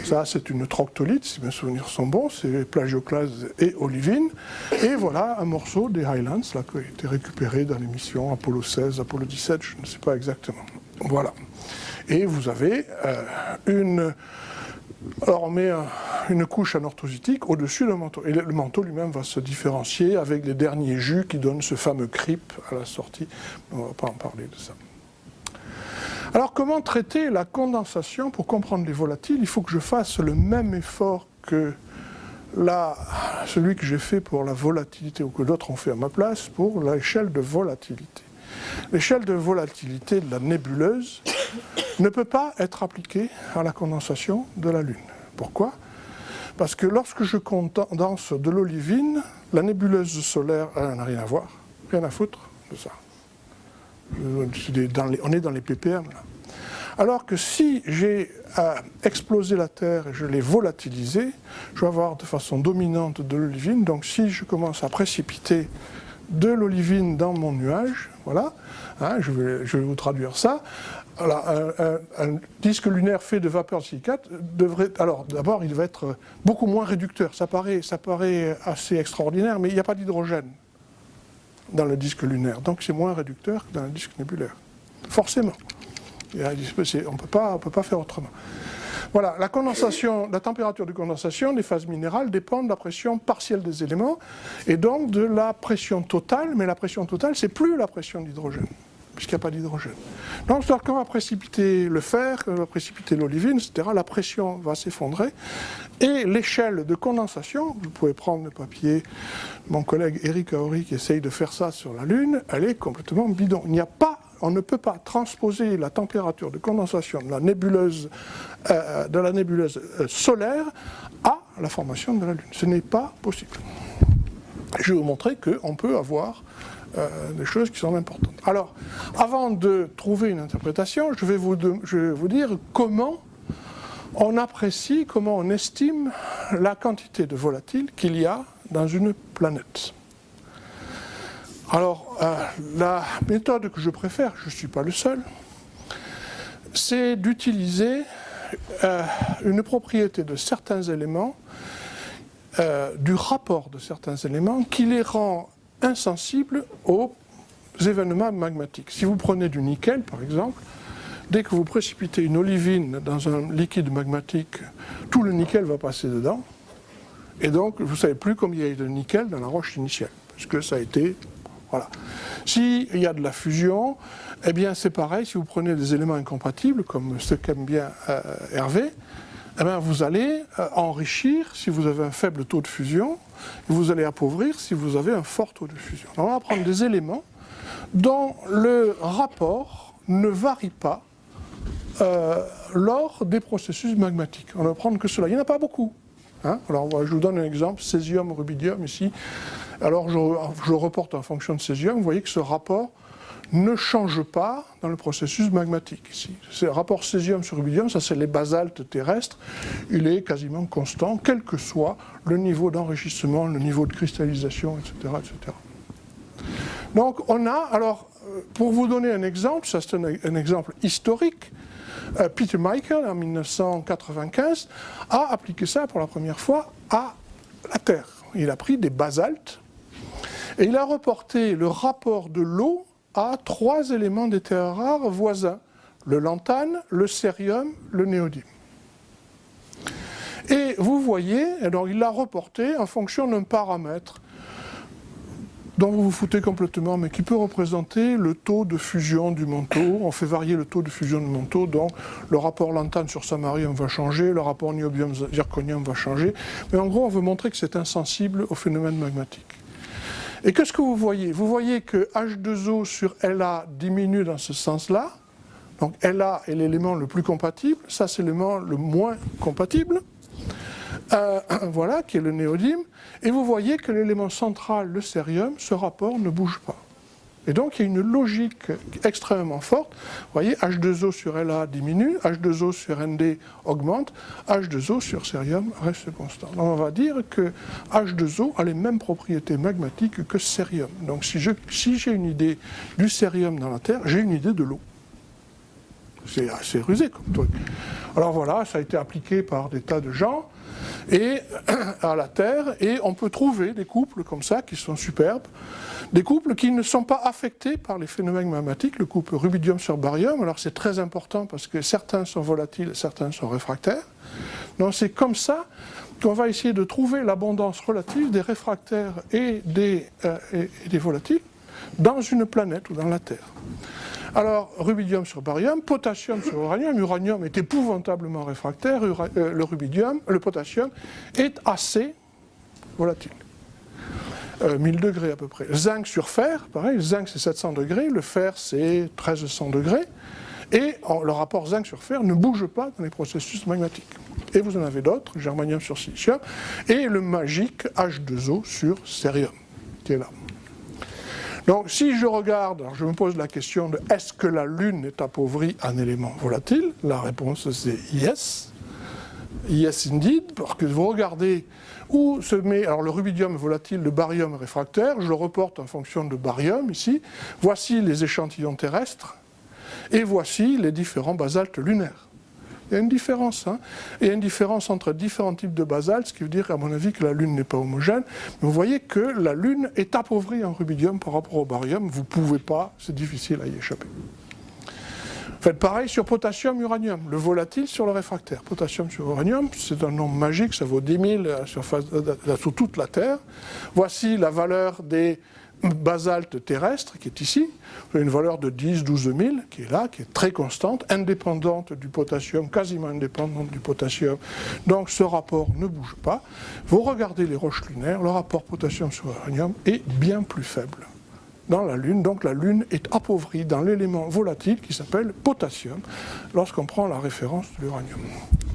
[SPEAKER 1] Ça, c'est une troctolite, si mes souvenirs sont bons, c'est plagioclase et olivine. Et voilà un morceau des highlands là, qui a été récupéré dans les missions Apollo 16, Apollo 17, je ne sais pas exactement. Voilà. Et vous avez alors on met une couche anorthositique au-dessus du manteau. Et le manteau lui-même va se différencier avec les derniers jus qui donnent ce fameux crip à la sortie. On ne va pas en parler de ça. Alors comment traiter la condensation pour comprendre les volatiles? Il faut que je fasse le même effort que celui que j'ai fait pour la volatilité, ou que d'autres ont fait à ma place, pour l'échelle de volatilité. L'échelle de volatilité de la nébuleuse ne peut pas être appliquée à la condensation de la Lune. Pourquoi? Parce que lorsque je condense de l'olivine, la nébuleuse solaire n'a rien à voir, rien à foutre de ça. On est dans les ppm là. Alors que si j'ai explosé la Terre et je l'ai volatilisée, je vais avoir de façon dominante de l'olivine. Donc si je commence à précipiter de l'olivine dans mon nuage, voilà, hein, je vais vous traduire ça. Voilà, un disque lunaire fait de vapeur de silicate devrait, alors d'abord il va être beaucoup moins réducteur. Ça paraît assez extraordinaire, mais il n'y a pas d'hydrogène dans le disque lunaire, donc c'est moins réducteur que dans le disque nébulaire. Forcément. On ne peut pas faire autrement. Voilà, la température de condensation des phases minérales dépend de la pression partielle des éléments et donc de la pression totale, mais la pression totale, c'est plus la pression d'hydrogène, puisqu'il n'y a pas d'hydrogène. Donc, quand on va précipiter le fer, quand on va précipiter l'olivine, etc., la pression va s'effondrer et l'échelle de condensation, vous pouvez prendre le papier, mon collègue Eric Aouri qui essaye de faire ça sur la Lune, elle est complètement bidon. On ne peut pas transposer la température de condensation de la nébuleuse solaire à la formation de la Lune. Ce n'est pas possible. Je vais vous montrer qu'on peut avoir des choses qui sont importantes. Alors, avant de trouver une interprétation, je vais vous dire comment on apprécie, comment on estime la quantité de volatiles qu'il y a dans une planète. Alors, la méthode que je préfère, je ne suis pas le seul, c'est d'utiliser une propriété de certains éléments, du rapport de certains éléments, qui les rend insensibles aux événements magmatiques. Si vous prenez du nickel, par exemple, dès que vous précipitez une olivine dans un liquide magmatique, tout le nickel va passer dedans, et donc vous ne savez plus combien il y a de nickel dans la roche initiale, parce que ça a été... Voilà. S'il y a de la fusion, eh bien c'est pareil, si vous prenez des éléments incompatibles, comme ce qu'aime bien Hervé, eh bien vous allez enrichir si vous avez un faible taux de fusion, et vous allez appauvrir si vous avez un fort taux de fusion. Alors on va prendre des éléments dont le rapport ne varie pas lors des processus magmatiques. On va prendre que cela. Il n'y en a pas beaucoup. Hein? Alors je vous donne un exemple, césium, rubidium ici. Alors je reporte en fonction de césium, vous voyez que ce rapport ne change pas dans le processus magmatique ici. Ce rapport césium sur rubidium, ça c'est les basaltes terrestres, il est quasiment constant, quel que soit le niveau d'enrichissement, le niveau de cristallisation, etc. etc. Donc on a, alors pour vous donner un exemple, ça c'est un exemple historique, Peter Michael en 1995 a appliqué ça pour la première fois à la Terre. Il a pris des basaltes et il a reporté le rapport de l'eau à 3 éléments des terres rares voisins, le lantane, le cérium, le néodyme. Et vous voyez, alors il l'a reporté en fonction d'un paramètre dont vous vous foutez complètement, mais qui peut représenter le taux de fusion du manteau. On fait varier le taux de fusion du manteau, donc le rapport lantane sur samarium va changer, le rapport niobium-zirconium va changer, mais en gros on veut montrer que c'est insensible au phénomène magmatique. Et qu'est-ce que vous voyez? Vous voyez que H2O sur La diminue dans ce sens-là, donc La est l'élément le plus compatible, ça c'est l'élément le moins compatible, voilà, qui est le néodyme, et vous voyez que l'élément central, le cérium, ce rapport ne bouge pas. Et donc il y a une logique extrêmement forte. Vous voyez, H2O sur La diminue, H2O sur Nd augmente, H2O sur cérium reste constant. Donc on va dire que H2O a les mêmes propriétés magmatiques que cérium. Donc si j'ai une idée du cérium dans la Terre, j'ai une idée de l'eau. C'est assez rusé comme truc. Alors voilà, ça a été appliqué par des tas de gens et à la Terre, et on peut trouver des couples comme ça qui sont superbes, des couples qui ne sont pas affectés par les phénomènes magmatiques, le couple rubidium sur barium. Alors c'est très important parce que certains sont volatiles et certains sont réfractaires. Donc c'est comme ça qu'on va essayer de trouver l'abondance relative des réfractaires et des volatiles dans une planète ou dans la Terre. Alors, rubidium sur barium, potassium sur uranium. Uranium est épouvantablement réfractaire, le potassium est assez volatile. 1000 degrés à peu près. Zinc sur fer, pareil, le zinc c'est 700 degrés, le fer c'est 1300 degrés, et le rapport zinc sur fer ne bouge pas dans les processus magmatiques. Et vous en avez d'autres, germanium sur silicium, et le magique H2O sur cérium, qui est là. Donc si je regarde, alors je me pose la question de est-ce que la Lune est appauvrie en éléments volatiles? La réponse c'est yes. Yes indeed, parce que vous regardez où se met, alors le rubidium est volatile, le barium est réfractaire, je le reporte en fonction de barium ici, voici les échantillons terrestres, et voici les différents basaltes lunaires. Il y a une différence, hein. Il y a une différence entre différents types de basaltes, ce qui veut dire à mon avis que la Lune n'est pas homogène, mais vous voyez que la Lune est appauvrie en rubidium par rapport au barium, vous ne pouvez pas, c'est difficile à y échapper. Faites pareil sur potassium, uranium, le volatile sur le réfractaire. Potassium sur uranium, c'est un nombre magique, ça vaut 10 000 sur toute la Terre. Voici la valeur des basalte terrestre qui est ici, vous avez une valeur de 10 000 – 12 000 qui est là, qui est très constante, indépendante du potassium, quasiment indépendante du potassium. Donc ce rapport ne bouge pas. Vous regardez les roches lunaires, le rapport potassium sur uranium est bien plus faible dans la Lune. Donc la Lune est appauvrie dans l'élément volatile qui s'appelle potassium lorsqu'on prend la référence de l'uranium.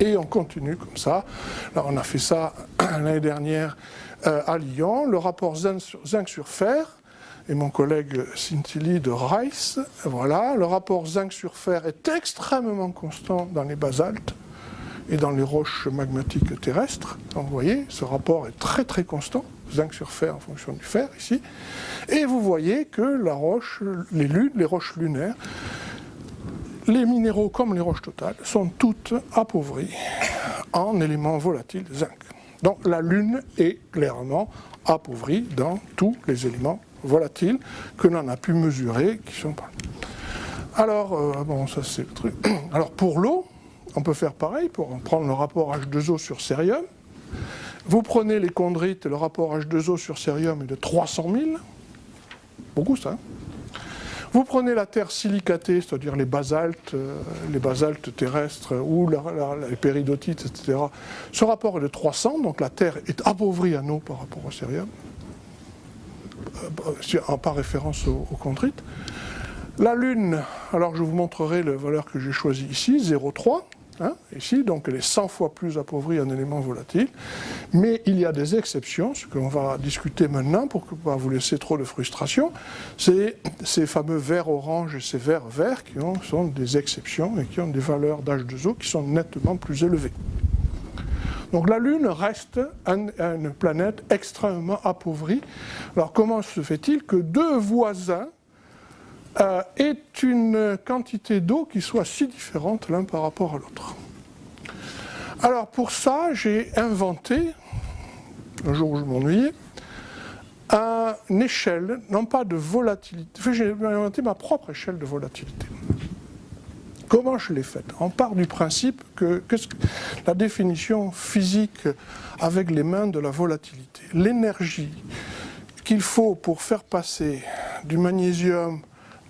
[SPEAKER 1] Et on continue comme ça. Là, on a fait ça l'année dernière à Lyon. Le rapport zinc sur fer et mon collègue Sintili de Rice. Voilà, le rapport zinc sur fer est extrêmement constant dans les basaltes et dans les roches magmatiques terrestres. Donc vous voyez, ce rapport est très très constant, zinc sur fer en fonction du fer ici. Et vous voyez que la roche, les roches lunaires, les minéraux comme les roches totales sont toutes appauvries en éléments volatiles zinc. Donc la Lune est clairement appauvrie dans tous les éléments volatiles que l'on a pu mesurer, qui sont pas. Alors, bon, ça c'est le truc. Alors pour l'eau, on peut faire pareil, pour prendre le rapport H2O sur cérium. Vous prenez les chondrites, le rapport H2O sur cérium est de 300 000. Beaucoup ça. Vous prenez la terre silicatée, c'est-à-dire les basaltes terrestres ou les péridotites, etc. Ce rapport est de 300, donc la terre est appauvrie en eau par rapport au cérium, par référence aux chondrites. La Lune, alors je vous montrerai la valeur que j'ai choisie ici, 0,3. Ici, donc elle est 100 fois plus appauvrie en éléments volatiles, mais il y a des exceptions, ce qu'on va discuter maintenant pour ne pas vous laisser trop de frustration, c'est ces fameux verts orange et ces verts verts qui sont des exceptions et qui ont des valeurs d'H2O qui sont nettement plus élevées. Donc la Lune reste une planète extrêmement appauvrie. Alors comment se fait-il que deux voisins aient une quantité d'eau qui soit si différente l'un par rapport à l'autre? Alors pour ça, j'ai inventé, un jour où je m'ennuyais, une échelle, non pas de volatilité, j'ai inventé ma propre échelle de volatilité. Comment je l'ai faite? On part du principe que la définition physique avec les mains de la volatilité, l'énergie qu'il faut pour faire passer du magnésium,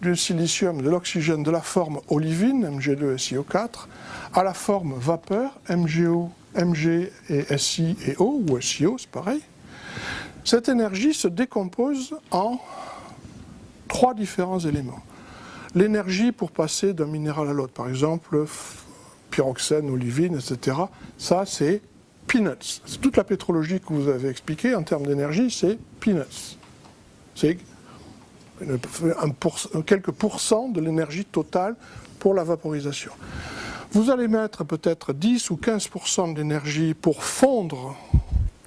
[SPEAKER 1] du silicium, de l'oxygène de la forme olivine, Mg2SiO4, à la forme vapeur, MgO, Mg et Si et O, ou SiO, c'est pareil. Cette énergie se décompose en trois différents éléments. L'énergie pour passer d'un minéral à l'autre, par exemple, pyroxène, olivine, etc., ça c'est peanuts. C'est toute la pétrologie que vous avez expliquée en termes d'énergie, c'est peanuts. C'est quelques pourcents de l'énergie totale pour la vaporisation. Vous allez mettre peut-être 10 ou 15% d'énergie pour fondre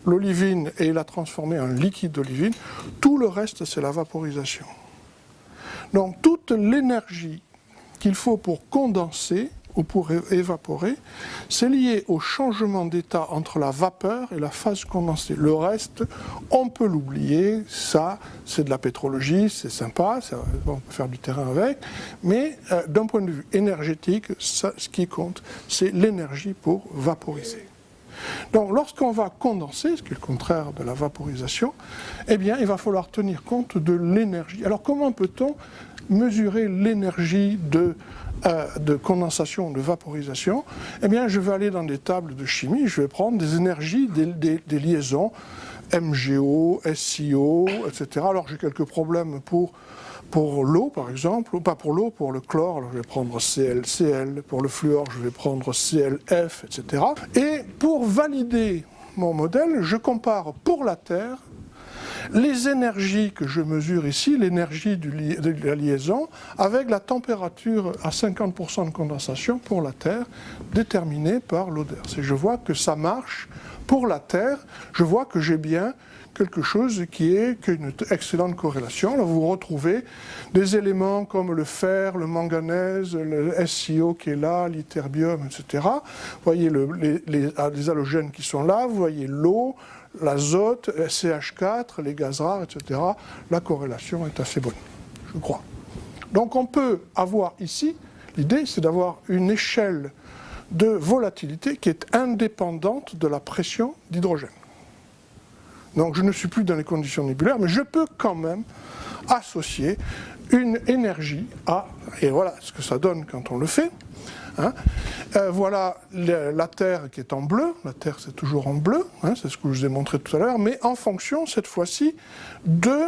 [SPEAKER 1] l'olivine et la transformer en liquide d'olivine. Tout le reste, c'est la vaporisation. Donc toute l'énergie qu'il faut pour condenser ou pour évaporer, c'est lié au changement d'état entre la vapeur et la phase condensée. Le reste, on peut l'oublier, ça c'est de la pétrologie, c'est sympa, ça, on peut faire du terrain avec, mais d'un point de vue énergétique, ça, ce qui compte, c'est l'énergie pour vaporiser. Donc lorsqu'on va condenser, ce qui est le contraire de la vaporisation, eh bien il va falloir tenir compte de l'énergie. Alors comment peut-on mesurer l'énergie de condensation, de vaporisation? Eh bien je vais aller dans des tables de chimie, je vais prendre des énergies, des liaisons, MgO, SiO, etc. Alors j'ai quelques problèmes pour l'eau, par exemple, ou pas pour l'eau, pour le chlore, alors je vais prendre ClCl, pour le fluor, je vais prendre ClF, etc. Et pour valider mon modèle, je compare pour la Terre les énergies que je mesure ici, l'énergie de la liaison, avec la température à 50% de condensation pour la Terre, déterminée par l'odeur. Si je vois que ça marche pour la Terre, je vois que j'ai bien quelque chose qui est une excellente corrélation. Là, vous retrouvez des éléments comme le fer, le manganèse, le SiO qui est là, l'iterbium, etc. Vous voyez les halogènes qui sont là, vous voyez l'eau, l'azote, CH4, les gaz rares, etc. La corrélation est assez bonne, je crois. Donc on peut avoir ici, l'idée c'est d'avoir une échelle de volatilité qui est indépendante de la pression d'hydrogène. Donc je ne suis plus dans les conditions nébulaires, mais je peux quand même associer une énergie à, et voilà ce que ça donne quand on le fait. Voilà la Terre qui est en bleu, la Terre c'est toujours en bleu, c'est ce que je vous ai montré tout à l'heure, mais en fonction cette fois-ci de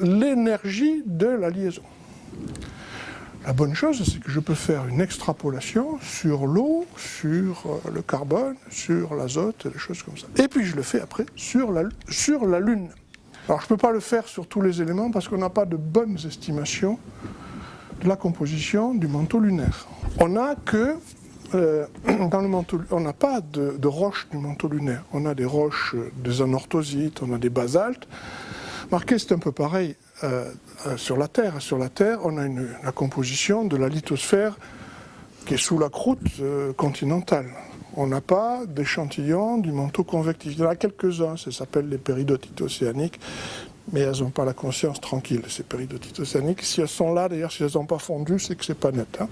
[SPEAKER 1] l'énergie de la liaison. La bonne chose, c'est que je peux faire une extrapolation sur l'eau, sur le carbone, sur l'azote, des choses comme ça. Et puis je le fais après sur la Lune. Alors je ne peux pas le faire sur tous les éléments parce qu'on n'a pas de bonnes estimations de la composition du manteau lunaire. On n'a que, dans le manteau, on n'a pas de roches du manteau lunaire. On a des roches, des anorthosites, on a des basaltes. Remarquez, c'est un peu pareil sur la Terre. Sur la Terre, on a la composition de la lithosphère qui est sous la croûte continentale. On n'a pas d'échantillons du manteau convectif. Il y en a quelques-uns, ça s'appelle les péridotites océaniques, mais elles n'ont pas la conscience tranquille, ces péridotites océaniques. Si elles sont là, d'ailleurs, si elles n'ont pas fondu, c'est que c'est pas net. Hein.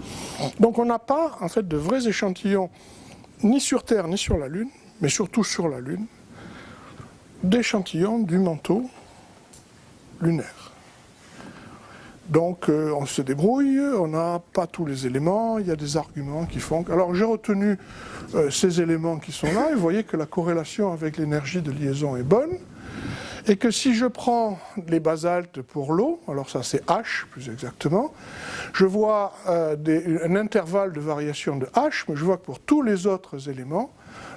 [SPEAKER 1] Donc on n'a pas, en fait, de vrais échantillons, ni sur Terre, ni sur la Lune, mais surtout sur la Lune, d'échantillons du manteau lunaire. Donc on se débrouille, on n'a pas tous les éléments, il y a des arguments qui font... Alors j'ai retenu ces éléments qui sont là, et vous voyez que la corrélation avec l'énergie de liaison est bonne, et que si je prends les basaltes pour l'eau, alors ça c'est H plus exactement, je vois un intervalle de variation de H, mais je vois que pour tous les autres éléments,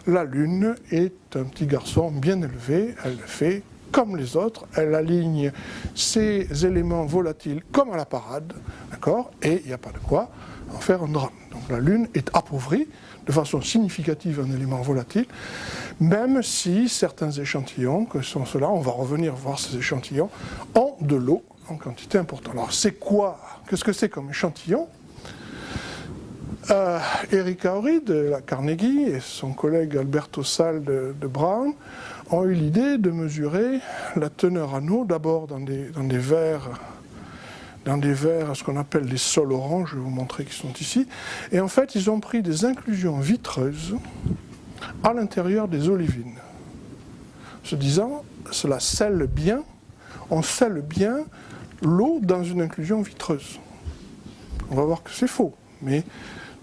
[SPEAKER 1] la Lune est un petit garçon bien élevé, elle fait comme les autres, elle aligne ces éléments volatiles comme à la parade, d'accord, et il n'y a pas de quoi en faire un drame. Donc la Lune est appauvrie de façon significative en éléments volatiles, même si certains échantillons, que sont ceux-là, on va revenir voir ces échantillons, ont de l'eau en quantité importante. Alors c'est quoi, qu'est-ce que c'est comme échantillon? Eric Auri de la Carnegie et son collègue Alberto Sal de Brown ont eu l'idée de mesurer la teneur en eau, d'abord dans des verres, ce qu'on appelle des sols orange, je vais vous montrer qu'ils sont ici, et en fait ils ont pris des inclusions vitreuses à l'intérieur des olivines, se disant, cela scelle bien, on scelle bien l'eau dans une inclusion vitreuse. On va voir que c'est faux, mais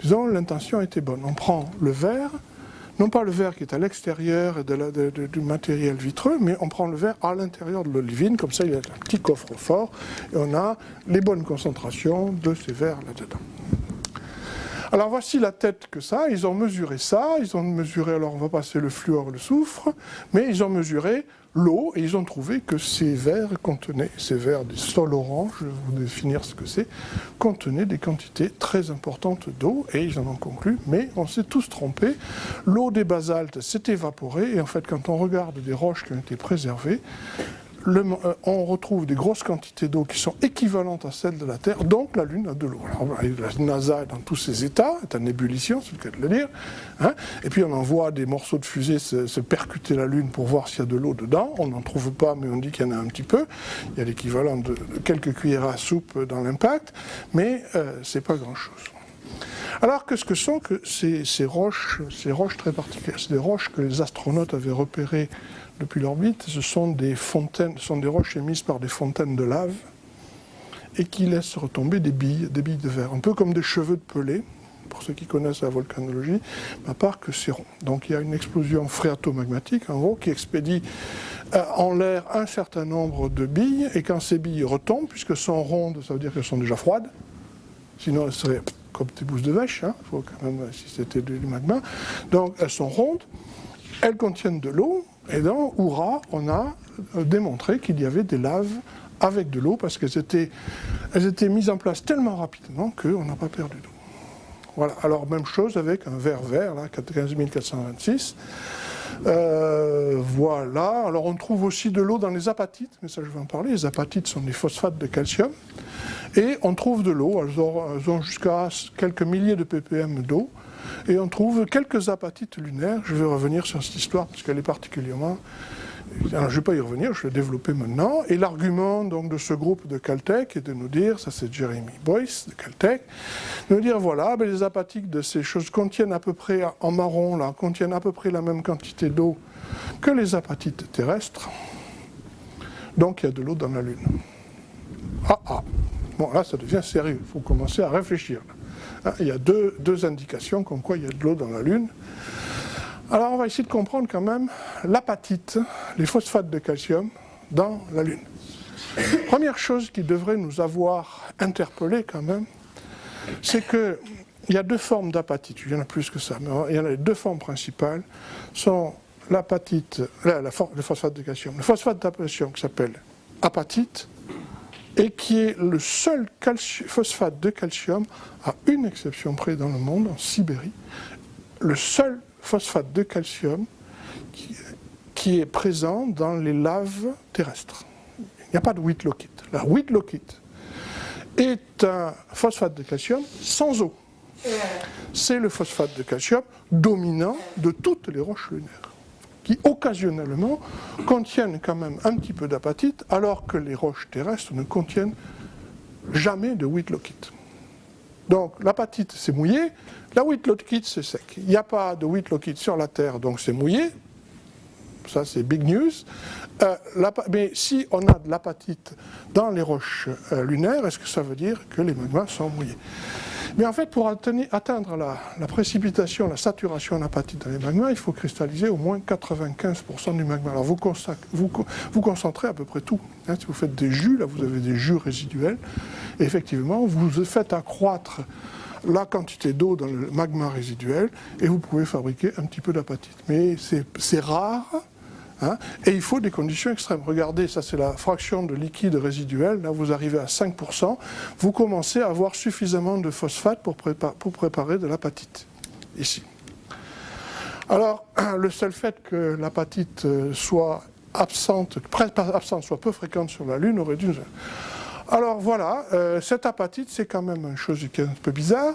[SPEAKER 1] disons l'intention était bonne. On prend le verre, non pas le verre qui est à l'extérieur du matériel vitreux, mais on prend le verre à l'intérieur de l'olivine, comme ça il y a un petit coffre-fort, et on a les bonnes concentrations de ces verres là-dedans. Alors voici la tête que ça, ils ont mesuré, alors on va passer le fluor et le soufre, mais ils ont mesuré l'eau et ils ont trouvé que ces verres contenaient, ces verres des sols orange, je vais vous définir ce que c'est, contenaient des quantités très importantes d'eau et ils en ont conclu, mais on s'est tous trompés, l'eau des basaltes s'est évaporée et en fait quand on regarde des roches qui ont été préservées, on retrouve des grosses quantités d'eau qui sont équivalentes à celles de la Terre, donc la Lune a de l'eau. Alors la NASA est dans tous ses états, est en ébullition, c'est le cas de le dire, hein, et puis on envoie des morceaux de fusée se percuter la Lune pour voir s'il y a de l'eau dedans, on n'en trouve pas, mais on dit qu'il y en a un petit peu, il y a l'équivalent de quelques cuillères à soupe dans l'impact, mais c'est pas grand-chose. Alors qu'est-ce que sont que ces roches très particulières? C'est des roches que les astronautes avaient repérées depuis l'orbite, ce sont des fontaines, ce sont des roches émises par des fontaines de lave et qui laissent retomber des billes de verre, un peu comme des cheveux de pelé, pour ceux qui connaissent la volcanologie, à part que c'est rond. Donc il y a une explosion phréatomagmatique, en gros, qui expédie en l'air un certain nombre de billes, et quand ces billes retombent, puisqu'elles sont rondes, ça veut dire qu'elles sont déjà froides, sinon elles seraient comme des bouses de vache, hein, faut quand même, si c'était du magma. Donc elles sont rondes, elles contiennent de l'eau, et dans Oura, on a démontré qu'il y avait des laves avec de l'eau, parce qu'elles étaient mises en place tellement rapidement qu'on n'a pas perdu d'eau. Voilà, alors même chose avec un verre vert, là, 15 426. Voilà, alors on trouve aussi de l'eau dans les apatites, mais ça je vais en parler. Les apatites sont des phosphates de calcium, et on trouve de l'eau, elles ont jusqu'à quelques milliers de ppm d'eau, et on trouve quelques apatites lunaires. Je vais revenir sur cette histoire parce qu'elle est particulièrement... Alors, je ne vais pas y revenir, je vais développer maintenant. Et l'argument donc de ce groupe de Caltech est de nous dire, ça c'est Jeremy Boyce de Caltech, de nous dire voilà, ben, les apatites de ces choses contiennent à peu près, en marron là, contiennent à peu près la même quantité d'eau que les apatites terrestres. Donc il y a de l'eau dans la Lune. Bon là ça devient sérieux, il faut commencer à réfléchir. Il y a deux indications comme quoi il y a de l'eau dans la Lune. Alors on va essayer de comprendre quand même l'apatite, les phosphates de calcium dans la Lune. Première chose qui devrait nous avoir interpellés quand même, c'est qu'il y a deux formes d'apatite, il y en a plus que ça, mais il y en a les deux formes principales, sont l'apatite, le phosphate de calcium. Le phosphate de calcium qui s'appelle apatite, et qui est le seul phosphate de calcium, à une exception près dans le monde, en Sibérie, le seul phosphate de calcium qui est présent dans les laves terrestres. Il n'y a pas de wheatlockite. La wheatlockite est un phosphate de calcium sans eau. C'est le phosphate de calcium dominant de toutes les roches lunaires, qui occasionnellement contiennent quand même un petit peu d'apatite, alors que les roches terrestres ne contiennent jamais de wheatlockite. Donc l'apatite c'est mouillé, la wheatlockite c'est sec. Il n'y a pas de wheatlockite sur la Terre, donc c'est mouillé. Ça c'est big news. Mais si on a de l'apatite dans les roches lunaires, est-ce que ça veut dire que les magmas sont mouillés? Mais en fait, pour atteindre la précipitation, la saturation en apatite dans les magmas, il faut cristalliser au moins 95% du magma. Alors vous concentrez à peu près tout. Hein, si vous faites des jus, là vous avez des jus résiduels. Et effectivement, vous faites accroître la quantité d'eau dans le magma résiduel et vous pouvez fabriquer un petit peu d'apatite. Mais c'est rare. Hein, et il faut des conditions extrêmes. Regardez, ça c'est la fraction de liquide résiduel, là vous arrivez à 5%, vous commencez à avoir suffisamment de phosphate pour préparer de l'apatite, ici. Alors, le seul fait que l'apatite soit absente, presque absente, soit peu fréquente sur la Lune aurait dû... Alors voilà, cette apatite, c'est quand même une chose qui est un peu bizarre.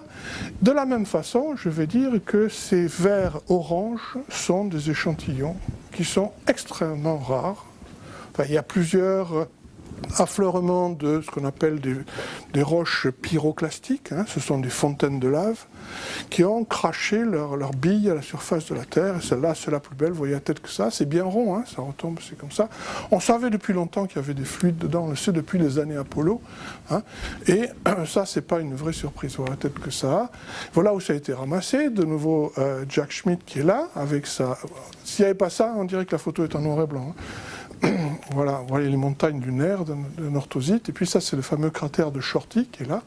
[SPEAKER 1] De la même façon, je vais dire que ces vers oranges sont des échantillons qui sont extrêmement rares. Enfin, il y a plusieurs affleurements de ce qu'on appelle des roches pyroclastiques, hein, ce sont des fontaines de lave, qui ont craché leurs billes à la surface de la Terre. Et celle-là, c'est la plus belle, vous voyez la tête que ça, c'est bien rond, hein, ça retombe, c'est comme ça. On savait depuis longtemps qu'il y avait des fluides dedans, on le sait depuis les années Apollo, hein, et ça, c'est pas une vraie surprise, voilà la tête que ça. Voilà où ça a été ramassé, de nouveau Jack Schmitt qui est là, avec ça. S'il n'y avait pas ça, on dirait que la photo est en noir et blanc. Hein. Voilà, vous voyez les montagnes lunaires de Nortosite, et puis ça c'est le fameux cratère de Shorty qui est là.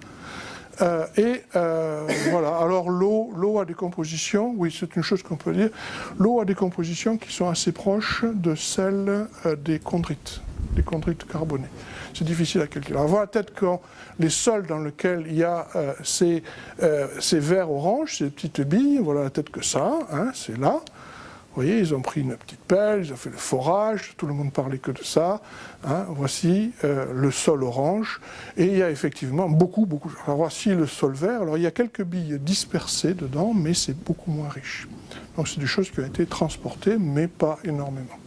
[SPEAKER 1] Voilà, alors l'eau a des compositions, oui c'est une chose qu'on peut dire, l'eau a des compositions qui sont assez proches de celles des chondrites carbonées. C'est difficile à calculer. Alors voilà peut-être que les sols dans lesquels il y a ces vers oranges, ces petites billes, voilà la tête que ça, hein, c'est là. Vous voyez, ils ont pris une petite pelle, ils ont fait le forage, tout le monde parlait que de ça. Hein, voici le sol orange, et il y a effectivement beaucoup. Alors voici le sol vert, alors il y a quelques billes dispersées dedans, mais c'est beaucoup moins riche. Donc c'est des choses qui ont été transportées, mais pas énormément.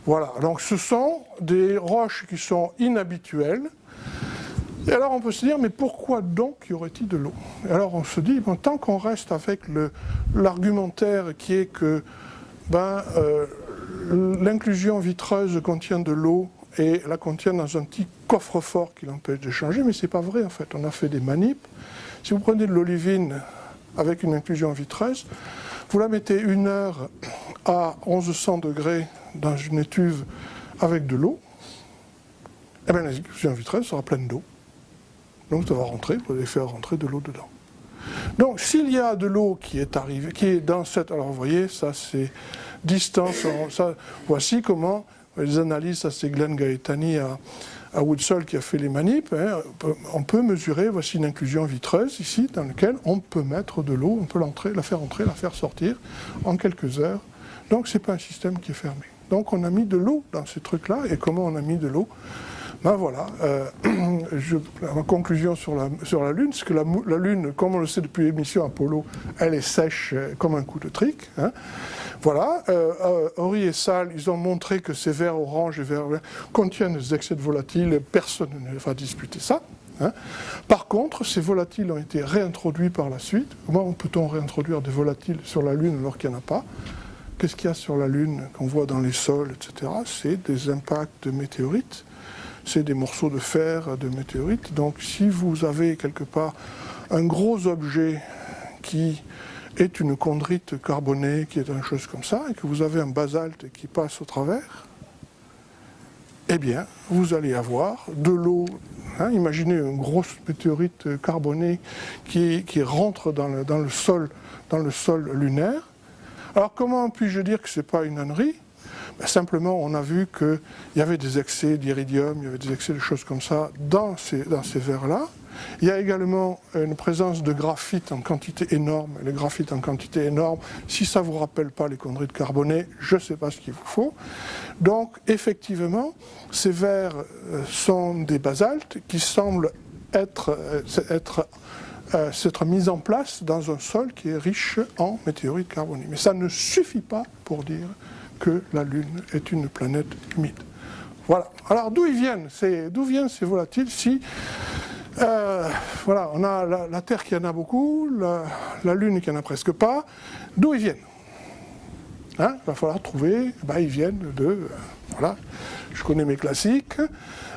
[SPEAKER 1] Voilà, donc ce sont des roches qui sont inhabituelles. Et alors on peut se dire, mais pourquoi donc y aurait-il de l'eau? Alors on se dit, bon, tant qu'on reste avec l'argumentaire qui est que l'inclusion vitreuse contient de l'eau et la contient dans un petit coffre-fort qui l'empêche de changer, mais c'est pas vrai en fait, on a fait des manips. Si vous prenez de l'olivine avec une inclusion vitreuse, vous la mettez 1 heure à 1100 degrés dans une étuve avec de l'eau, et bien l'inclusion vitreuse sera pleine d'eau. Donc ça va rentrer, vous allez faire rentrer de l'eau dedans. Donc s'il y a de l'eau qui est arrivée, qui est dans cette... Alors vous voyez, ça c'est distance, ça, voici comment les analyses, ça c'est Glenn Gaetani à Woodsole qui a fait les manips, hein, on peut mesurer, voici une inclusion vitreuse ici, dans laquelle on peut mettre de l'eau, on peut la faire entrer, la faire sortir en quelques heures. Donc c'est pas un système qui est fermé. Donc on a mis de l'eau dans ces trucs-là, et comment on a mis de l'eau? Ben voilà, ma conclusion sur la Lune, c'est que la Lune, comme on le sait depuis l'émission Apollo, elle est sèche comme un coup de trick. Hein. Voilà, Horry et Salle, ils ont montré que ces vers orange et vers verts contiennent des excès de volatiles, personne ne va disputer ça. Hein. Par contre, ces volatiles ont été réintroduits par la suite. Comment peut-on réintroduire des volatiles sur la Lune alors qu'il n'y en a pas? Qu'est-ce qu'il y a sur la Lune qu'on voit dans les sols, etc. C'est des impacts de météorites. C'est des morceaux de fer, de météorites. Donc si vous avez quelque part un gros objet qui est une chondrite carbonée, qui est une chose comme ça, et que vous avez un basalte qui passe au travers, eh bien, vous allez avoir de l'eau. Hein, imaginez une grosse météorite carbonée qui rentre dans le sol lunaire. Alors comment puis-je dire que ce n'est pas une ânerie? Ben, simplement, on a vu qu'il y avait des excès d'iridium, il y avait des excès de choses comme ça dans ces verres-là. Il y a également une présence de graphite en quantité énorme. Et le graphite en quantité énorme, si ça ne vous rappelle pas les chondrites carbonées, je ne sais pas ce qu'il vous faut. Donc, effectivement, ces verres sont des basaltes qui semblent être mis en place dans un sol qui est riche en météorites carbonées. Mais ça ne suffit pas pour dire que la Lune est une planète humide. Voilà. Alors, d'où viennent ces volatiles si voilà, on a la Terre qui en a beaucoup, la Lune qui en a presque pas. D'où ils viennent? Hein, il va falloir trouver, ils viennent de... voilà, je connais mes classiques,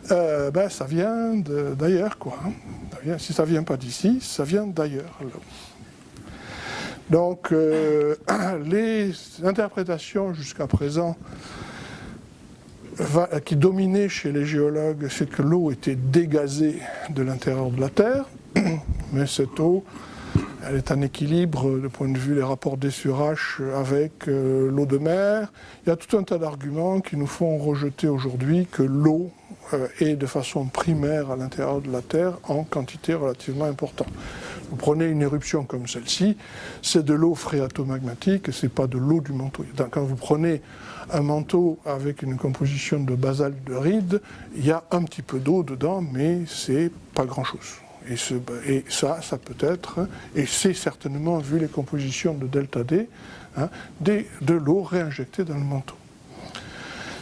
[SPEAKER 1] ça vient d'ailleurs, quoi. Hein. Si ça ne vient pas d'ici, ça vient d'ailleurs. Donc, les interprétations jusqu'à présent qui dominait chez les géologues, c'est que l'eau était dégazée de l'intérieur de la Terre, mais cette eau, elle est en équilibre du point de vue des rapports D sur H avec l'eau de mer. Il y a tout un tas d'arguments qui nous font rejeter aujourd'hui que l'eau est de façon primaire à l'intérieur de la Terre en quantité relativement importante. Vous prenez une éruption comme celle-ci, c'est de l'eau phréatomagmatique, ce n'est pas de l'eau du manteau. Quand vous prenez un manteau avec une composition de basalte de rides, il y a un petit peu d'eau dedans, mais c'est pas grand-chose. Et ça peut être, et c'est certainement, vu les compositions de delta D, hein, de l'eau réinjectée dans le manteau.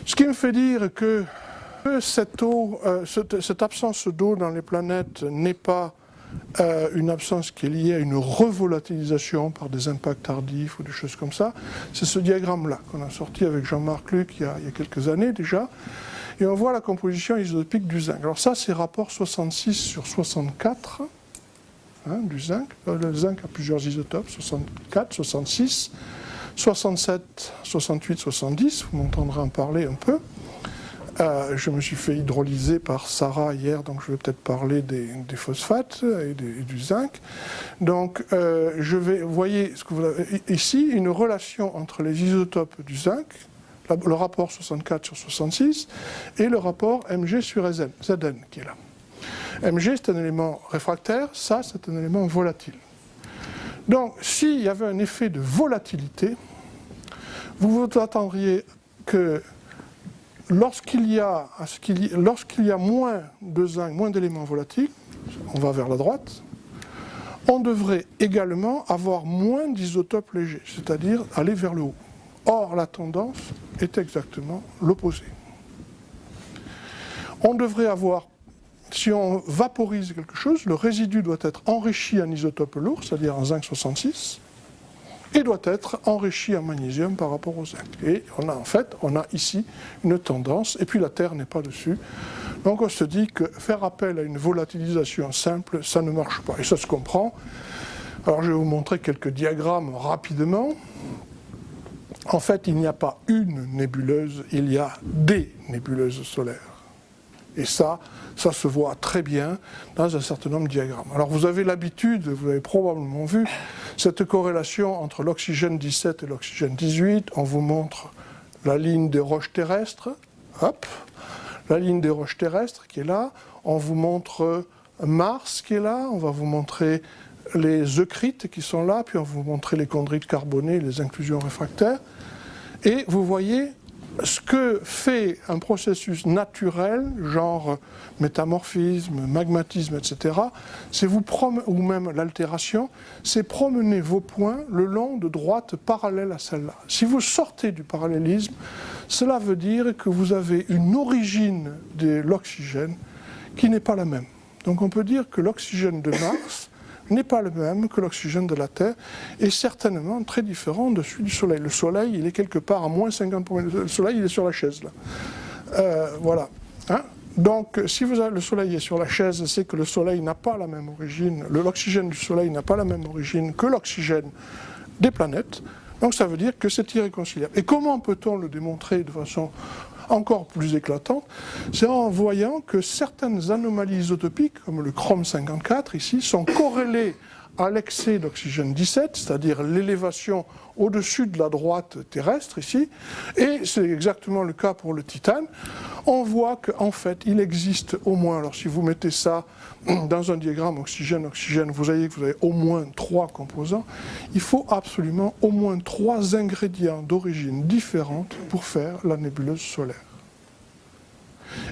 [SPEAKER 1] Ce qui me fait dire que cette absence d'eau dans les planètes n'est pas une absence qui est liée à une revolatilisation par des impacts tardifs ou des choses comme ça, c'est ce diagramme-là qu'on a sorti avec Jean-Marc Luc il y a quelques années déjà, et on voit la composition isotopique du zinc. Alors ça, c'est rapport 66 sur 64 hein, du zinc. Le zinc a plusieurs isotopes, 64, 66, 67, 68, 70, vous m'entendrez en parler un peu. Je me suis fait hydrolyser par Sarah hier, donc je vais peut-être parler des phosphates et du zinc. Donc, vous voyez ce que vous avez ici, une relation entre les isotopes du zinc, le rapport 64 sur 66, et le rapport Mg sur Zn qui est là. Mg, c'est un élément réfractaire, ça, c'est un élément volatile. Donc, s'il y avait un effet de volatilité, vous vous attendriez que lorsqu'il y a moins de zinc, moins d'éléments volatiles, on va vers la droite, on devrait également avoir moins d'isotopes légers, c'est-à-dire aller vers le haut. Or, la tendance est exactement l'opposé. On devrait avoir, si on vaporise quelque chose, le résidu doit être enrichi en isotopes lourds, c'est-à-dire en zinc 66, et doit être enrichi en magnésium par rapport au zinc. Et on a ici une tendance, et puis la Terre n'est pas dessus. Donc on se dit que faire appel à une volatilisation simple, ça ne marche pas. Et ça se comprend. Alors je vais vous montrer quelques diagrammes rapidement. En fait, il n'y a pas une nébuleuse, il y a des nébuleuses solaires. Et ça se voit très bien dans un certain nombre de diagrammes. Alors vous avez l'habitude, vous avez probablement vu, cette corrélation entre l'oxygène 17 et l'oxygène 18. On vous montre la ligne des roches terrestres, hop, la ligne des roches terrestres qui est là. On vous montre Mars qui est là, on va vous montrer les eucrites qui sont là, puis on va vous montrer les chondrites carbonées, les inclusions réfractaires. Et vous voyez ce que fait un processus naturel, genre métamorphisme, magmatisme, etc., c'est ou même l'altération, c'est promener vos points le long de droites parallèles à celle-là. Si vous sortez du parallélisme, cela veut dire que vous avez une origine de l'oxygène qui n'est pas la même. Donc on peut dire que l'oxygène de Mars n'est pas le même que l'oxygène de la Terre, et certainement très différent de celui du Soleil. Le Soleil, il est quelque part à moins 50%. Le Soleil, il est sur la chaise, là. Voilà. Hein? Donc, si le Soleil est sur la chaise, c'est que le Soleil n'a pas la même origine, l'oxygène du Soleil n'a pas la même origine que l'oxygène des planètes. Donc, ça veut dire que c'est irréconciliable. Et comment peut-on le démontrer de façon encore plus éclatante? C'est en voyant que certaines anomalies isotopiques, comme le chrome 54 ici, sont corrélées à l'excès d'oxygène 17, c'est-à-dire l'élévation au-dessus de la droite terrestre ici, et c'est exactement le cas pour le titane. On voit qu'en fait, il existe au moins, alors si vous mettez ça dans un diagramme oxygène-oxygène, vous voyez que vous avez au moins 3 composants. Il faut absolument au moins 3 ingrédients d'origine différente pour faire la nébuleuse solaire.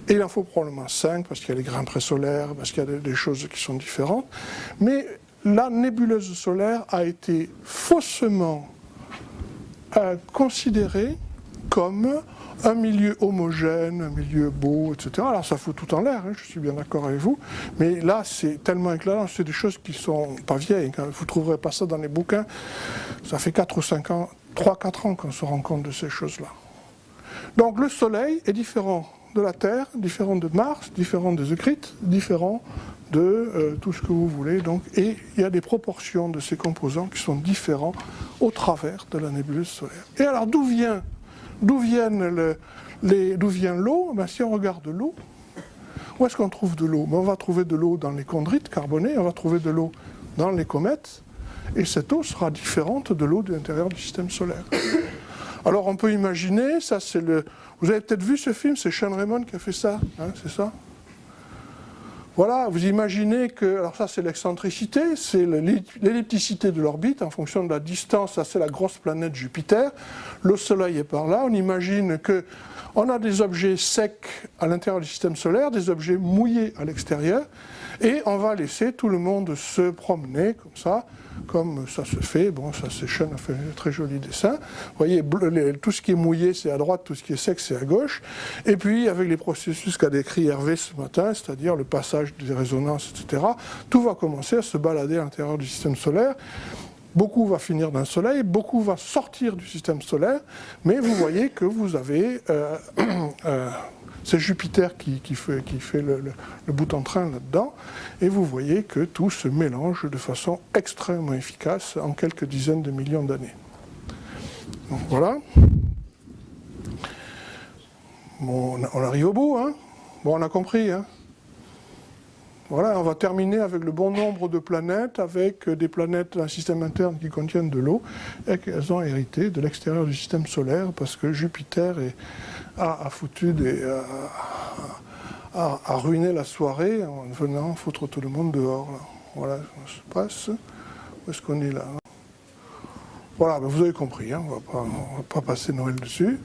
[SPEAKER 1] Et il en faut probablement 5, parce qu'il y a les grains présolaires, parce qu'il y a des choses qui sont différentes. Mais la nébuleuse solaire a été faussement considérée comme un milieu homogène, un milieu beau, etc. Alors ça fout tout en l'air, hein, je suis bien d'accord avec vous, mais là c'est tellement éclatant, c'est des choses qui sont pas vieilles, vous ne trouverez pas ça dans les bouquins, ça fait 4 ou 5 ans, 3-4 ans qu'on se rend compte de ces choses-là. Donc le Soleil est différent de la Terre, différent de Mars, différent des Eucrites, différent de tout ce que vous voulez, donc, et il y a des proportions de ces composants qui sont différents au travers de la nébuleuse solaire. Et alors d'où vient l'eau? Ben, si on regarde l'eau, où est-ce qu'on trouve de l'eau? Ben, on va trouver de l'eau dans les chondrites carbonés, on va trouver de l'eau dans les comètes, et cette eau sera différente de l'eau de l'intérieur du système solaire. Alors on peut imaginer, ça c'est le... Vous avez peut-être vu ce film, c'est Sean Raymond qui a fait ça, hein, c'est ça? Voilà, vous imaginez que, alors ça c'est l'excentricité, c'est l'ellipticité de l'orbite en fonction de la distance, ça c'est la grosse planète Jupiter, le Soleil est par là, on imagine qu'on a des objets secs à l'intérieur du système solaire, des objets mouillés à l'extérieur, et on va laisser tout le monde se promener comme ça se fait. Bon, ça c'est Sean a fait un très joli dessin. Vous voyez, tout ce qui est mouillé c'est à droite, tout ce qui est sec c'est à gauche. Et puis avec les processus qu'a décrit Hervé ce matin, c'est-à-dire le passage des résonances, etc., tout va commencer à se balader à l'intérieur du système solaire. Beaucoup va finir dans le Soleil, beaucoup va sortir du système solaire, mais vous voyez que vous avez... c'est Jupiter qui fait le bout en train là-dedans, et vous voyez que tout se mélange de façon extrêmement efficace en quelques dizaines de millions d'années. Donc voilà. Bon, on arrive au bout, hein. Bon, on a compris, hein. Voilà, on va terminer avec le bon nombre de planètes, avec des planètes d'un système interne qui contiennent de l'eau, et qu'elles ont hérité de l'extérieur du système solaire, parce que Jupiter a foutu a ruiné la soirée en venant foutre tout le monde dehors. Là. Voilà, ça se passe. Où est-ce qu'on est là? Voilà, ben vous avez compris, hein, on va pas passer Noël dessus.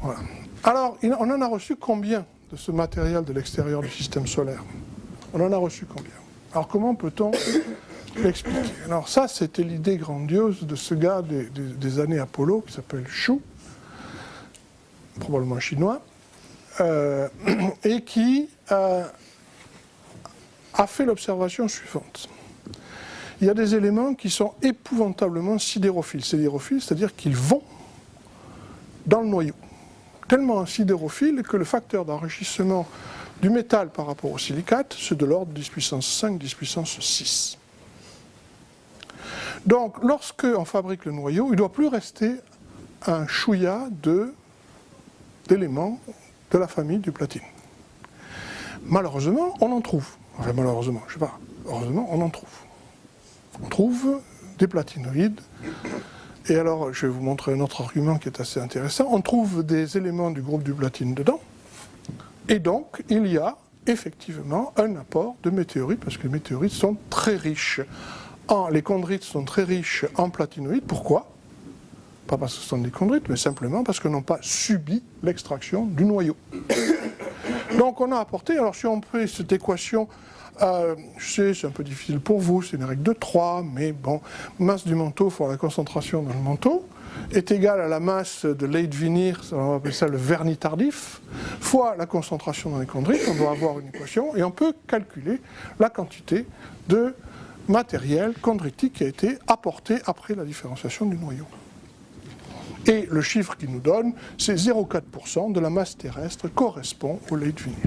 [SPEAKER 1] Voilà. Alors, on en a reçu combien de ce matériel de l'extérieur du système solaire? On en a reçu combien? Alors comment peut-on l'expliquer? Alors ça, c'était l'idée grandiose de ce gars des années Apollo, qui s'appelle Xu, probablement chinois, et qui a fait l'observation suivante. Il y a des éléments qui sont épouvantablement sidérophiles. Sidérophiles, c'est-à-dire qu'ils vont dans le noyau. Tellement sidérophiles que le facteur d'enrichissement du métal par rapport au silicate, c'est de l'ordre 10 puissance 5, 10 puissance 6. Donc, lorsqu'on fabrique le noyau, il ne doit plus rester un chouïa d'éléments de la famille du platine. Malheureusement, on en trouve. Enfin, malheureusement, je ne sais pas. Heureusement, on en trouve. On trouve des platinoïdes. Et alors, je vais vous montrer un autre argument qui est assez intéressant. On trouve des éléments du groupe du platine dedans. Et donc, il y a effectivement un apport de météorites, parce que les météorites sont très riches. Les chondrites sont très riches en platinoïdes. Pourquoi? Pas parce que ce sont des chondrites, mais simplement parce qu'ils n'ont pas subi l'extraction du noyau. Donc on a apporté, alors si on fait cette équation, je sais, c'est un peu difficile pour vous, c'est une règle de 3, mais bon, masse du manteau fois la concentration dans le manteau, est égale à la masse de Leitvinir, on va appeler ça le vernis tardif, fois la concentration dans les chondrites, on doit avoir une équation, et on peut calculer la quantité de matériel chondritique qui a été apporté après la différenciation du noyau. Et le chiffre qu'il nous donne, c'est 0,4% de la masse terrestre correspond au Leitvinir.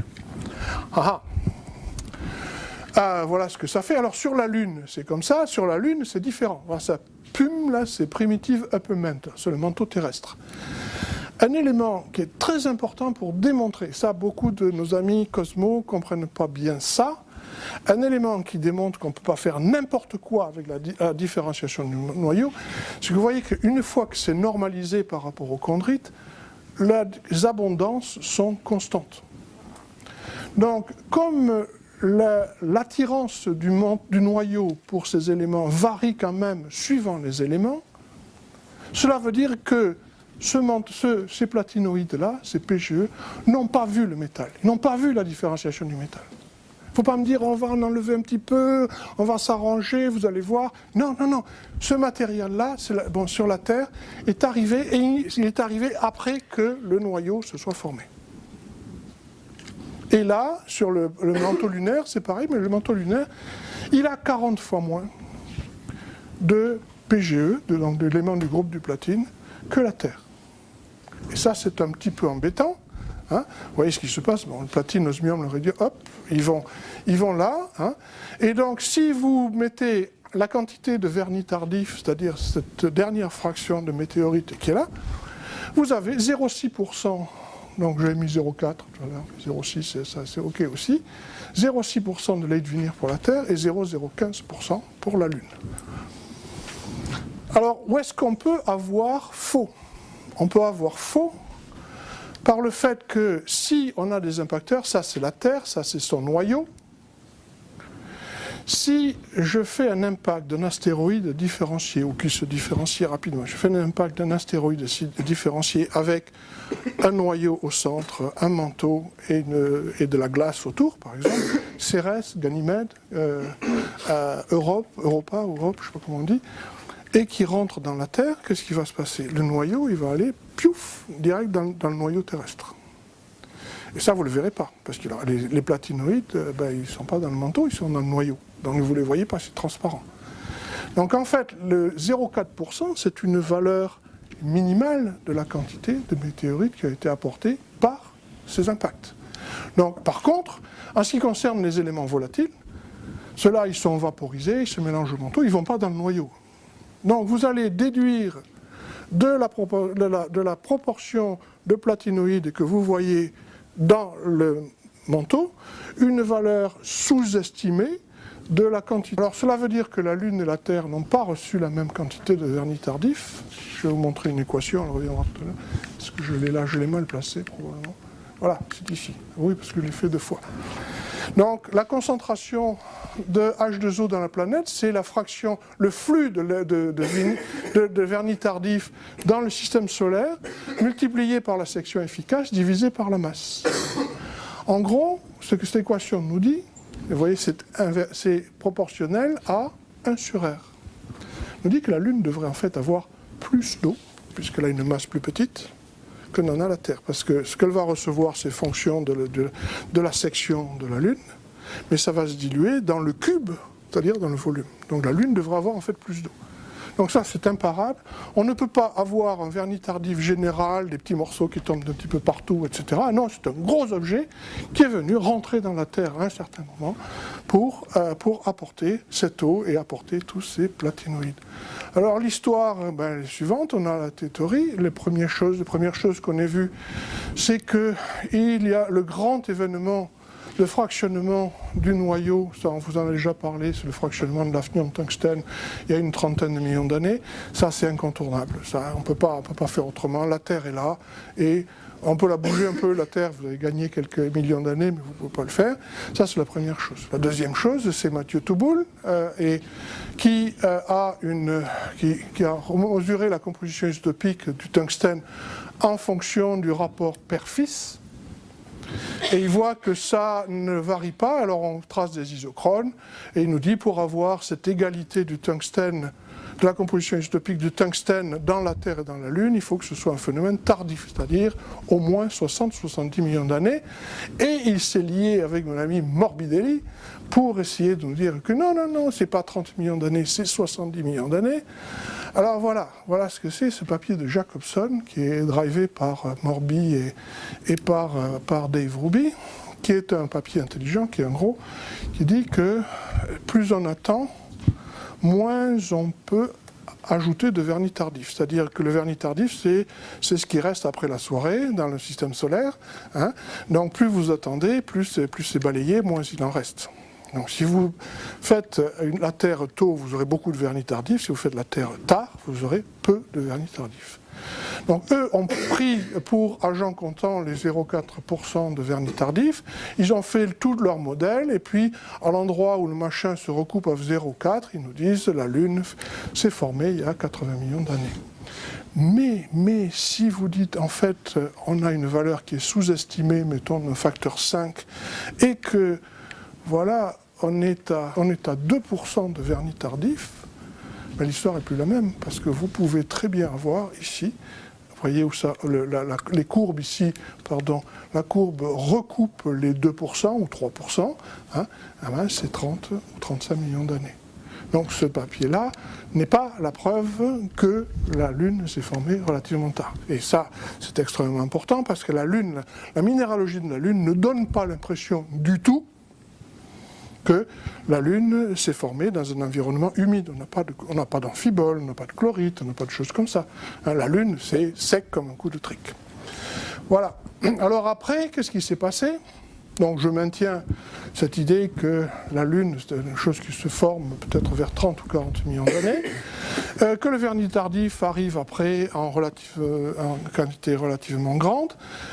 [SPEAKER 1] Voilà ce que ça fait. Alors sur la Lune, c'est comme ça, sur la Lune, c'est différent. Voilà, ça PUM, là, c'est Primitive Upperment, c'est le manteau terrestre. Un élément qui est très important pour démontrer, ça beaucoup de nos amis cosmos ne comprennent pas bien ça, Un élément qui démontre qu'on ne peut pas faire n'importe quoi avec la différenciation du noyau, c'est que vous voyez qu'une fois que c'est normalisé par rapport aux chondrites, les abondances sont constantes. Donc, comme l'attirance du noyau pour ces éléments varie quand même suivant les éléments, cela veut dire que ces platinoïdes-là, ces PGE, n'ont pas vu le métal, n'ont pas vu la différenciation du métal. Il ne faut pas me dire on va en enlever un petit peu, on va s'arranger, vous allez voir. Non, non, non. Ce matériel-là, bon, sur la Terre, est arrivé, et il est arrivé après que le noyau se soit formé. Et là, sur le manteau lunaire, c'est pareil, mais le manteau lunaire, il a 40 fois moins de PGE, donc d'éléments du groupe du platine, que la Terre. Et ça, c'est un petit peu embêtant. Hein. Vous voyez ce qui se passe, bon, le platine, l'osmium, le radium, hop, ils vont là. Hein. Et donc, si vous mettez la quantité de vernis tardif, c'est-à-dire cette dernière fraction de météorite qui est là, vous avez 0,6%. Donc j'ai mis 0,4, 0,6, ça c'est OK aussi. 0,6% de late vinir pour la Terre et 0,015% pour la Lune. Alors, où est-ce qu'on peut avoir faux? On peut avoir faux par le fait que si on a des impacteurs, ça c'est la Terre, ça c'est son noyau. Si je fais un impact d'un astéroïde différencié ou qui se différencie rapidement, je fais un impact d'un astéroïde différencié avec un noyau au centre, un manteau et de la glace autour, par exemple, Cérès, Ganymède, Europa, je ne sais pas comment on dit, et qui rentre dans la Terre, qu'est-ce qui va se passer? Le noyau, il va aller, piouf, direct dans le noyau terrestre. Et ça, vous ne le verrez pas, parce que les platinoïdes, ils ne sont pas dans le manteau, ils sont dans le noyau. Donc vous ne les voyez pas, c'est transparent. Donc en fait, le 0,4%, c'est une valeur minimale de la quantité de météorites qui a été apportée par ces impacts. Donc par contre, en ce qui concerne les éléments volatiles, ceux-là, ils sont vaporisés, ils se mélangent au manteau, ils ne vont pas dans le noyau. Donc vous allez déduire de la proportion de platinoïdes que vous voyez dans le manteau, une valeur sous-estimée de la quantité. Alors cela veut dire que la Lune et la Terre n'ont pas reçu la même quantité de vernis tardif. Je vais vous montrer une équation, elle reviendra tout à l'heure. Est-ce que je l'ai là? Je l'ai mal placé probablement. Voilà, c'est ici. Oui, parce que je l'ai fait 2 fois. Donc la concentration de H2O dans la planète, c'est la fraction, le flux de vernis tardif dans le système solaire, multiplié par la section efficace, divisé par la masse. En gros, ce que cette équation nous dit, vous voyez, c'est proportionnel à 1 sur R. Nous dit que la Lune devrait en fait avoir plus d'eau, puisqu'elle a une masse plus petite, que n'en a la Terre. Parce que ce qu'elle va recevoir, c'est fonction de la section de la Lune, mais ça va se diluer dans le cube, c'est-à-dire dans le volume. Donc la Lune devrait avoir en fait plus d'eau. Donc ça, c'est imparable. On ne peut pas avoir un vernis tardif général, des petits morceaux qui tombent d'un petit peu partout, etc. Non, c'est un gros objet qui est venu rentrer dans la Terre à un certain moment pour apporter cette eau et apporter tous ces platinoïdes. Alors l'histoire est suivante, on a la théorie. Les premières choses qu'on ait vues, c'est qu'il y a le grand événement de fractionnement du noyau, ça on vous en a déjà parlé, c'est le fractionnement de l'hafnium-tungstène il y a une 30aine de millions d'années. Ça c'est incontournable, ça, on ne peut pas faire autrement. La Terre est là et on peut la bouger un peu, la Terre, vous avez gagné quelques millions d'années, mais vous ne pouvez pas le faire. Ça c'est la première chose. La deuxième chose, c'est Mathieu Touboul, qui a mesuré la composition isotopique du tungstène en fonction du rapport père-fils. Et il voit que ça ne varie pas, alors on trace des isochrones, et il nous dit pour avoir cette égalité du tungstène, de la composition isotopique du tungstène dans la Terre et dans la Lune, il faut que ce soit un phénomène tardif, c'est-à-dire au moins 60-70 millions d'années. Et il s'est lié avec mon ami Morbidelli pour essayer de nous dire que non, c'est pas 30 millions d'années, c'est 70 millions d'années. Alors voilà ce que c'est, ce papier de Jacobson, qui est drivé par Morby et par Dave Ruby, qui est un papier intelligent, qui est un gros, qui dit que plus on attend, moins on peut ajouter de vernis tardif. C'est-à-dire que le vernis tardif, c'est ce qui reste après la soirée dans le système solaire. Hein. Donc plus vous attendez, plus c'est balayé, moins il en reste. Donc si vous faites la terre tôt, vous aurez beaucoup de vernis tardif. Si vous faites la terre tard, vous aurez peu de vernis tardif. Donc eux ont pris pour agent comptant les 0,4% de vernis tardif, ils ont fait tout leur modèle, et puis à l'endroit où le machin se recoupe à 0,4, ils nous disent la Lune s'est formée il y a 80 millions d'années. Mais si vous dites en fait on a une valeur qui est sous-estimée, mettons un facteur 5, et que voilà, on est à 2% de vernis tardif, ben, l'histoire n'est plus la même, parce que vous pouvez très bien avoir ici, vous voyez où ça, les courbes ici, pardon, la courbe recoupe les 2% ou 3%, hein, ben c'est 30 ou 35 millions d'années. Donc ce papier-là n'est pas la preuve que la Lune s'est formée relativement tard. Et ça, c'est extrêmement important, parce que la Lune, la minéralogie de la Lune ne donne pas l'impression du tout que la Lune s'est formée dans un environnement humide. On n'a pas d'amphibole, on n'a pas de chlorite, on n'a pas de choses comme ça. La Lune, c'est sec comme un coup de trick. Voilà. Alors après, qu'est-ce qui s'est passé ? Donc je maintiens cette idée que la Lune, c'est une chose qui se forme peut-être vers 30 ou 40 millions d'années, que le vernis tardif arrive après en quantité relativement grande,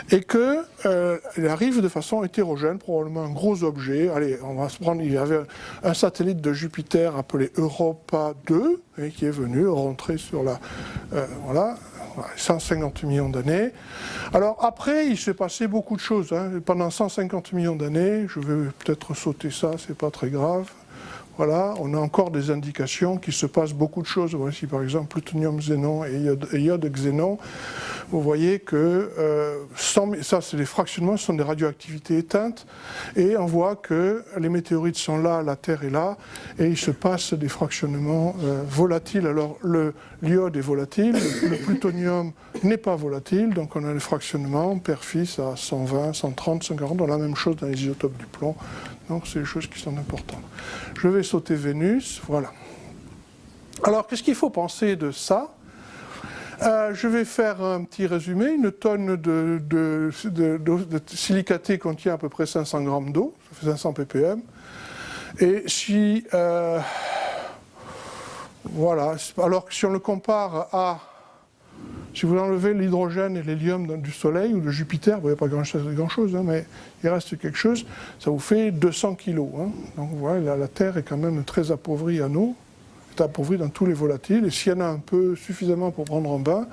[SPEAKER 1] et qu'il arrive de façon hétérogène, probablement un gros objet. Allez, on va se prendre, il y avait un satellite de Jupiter appelé Europa 2, et qui est venu rentrer sur la... voilà. 150 millions d'années. Alors après, il s'est passé beaucoup de choses. Hein. Pendant 150 millions d'années, je vais peut-être sauter ça, c'est pas très grave. Voilà, on a encore des indications qu'il se passe beaucoup de choses. Voici par exemple plutonium-xénon et iode-xénon. Vous voyez que ça, c'est des fractionnements, ce sont des radioactivités éteintes. Et on voit que les météorites sont là, la Terre est là, et il se passe des fractionnements volatiles. Alors l'iode est volatile, le plutonium n'est pas volatile, donc on a des fractionnements père-fils à 120, 130, 140, on a la même chose dans les isotopes du plomb. Donc c'est des choses qui sont importantes. Je vais sauter Vénus, voilà. Alors qu'est-ce qu'il faut penser de ça ? Je vais faire un petit résumé. Une tonne de silicaté contient à peu près 500 grammes d'eau, ça fait 500 ppm. Et si... voilà, alors que si on le compare à... Si vous enlevez l'hydrogène et l'hélium du Soleil ou de Jupiter, vous ne voyez pas grand-chose, hein, mais il reste quelque chose, ça vous fait 200 kilos. Hein. Donc voilà, la Terre est quand même très appauvrie en eau, est appauvrie dans tous les volatiles, et s'il y en a un peu suffisamment pour prendre un bain,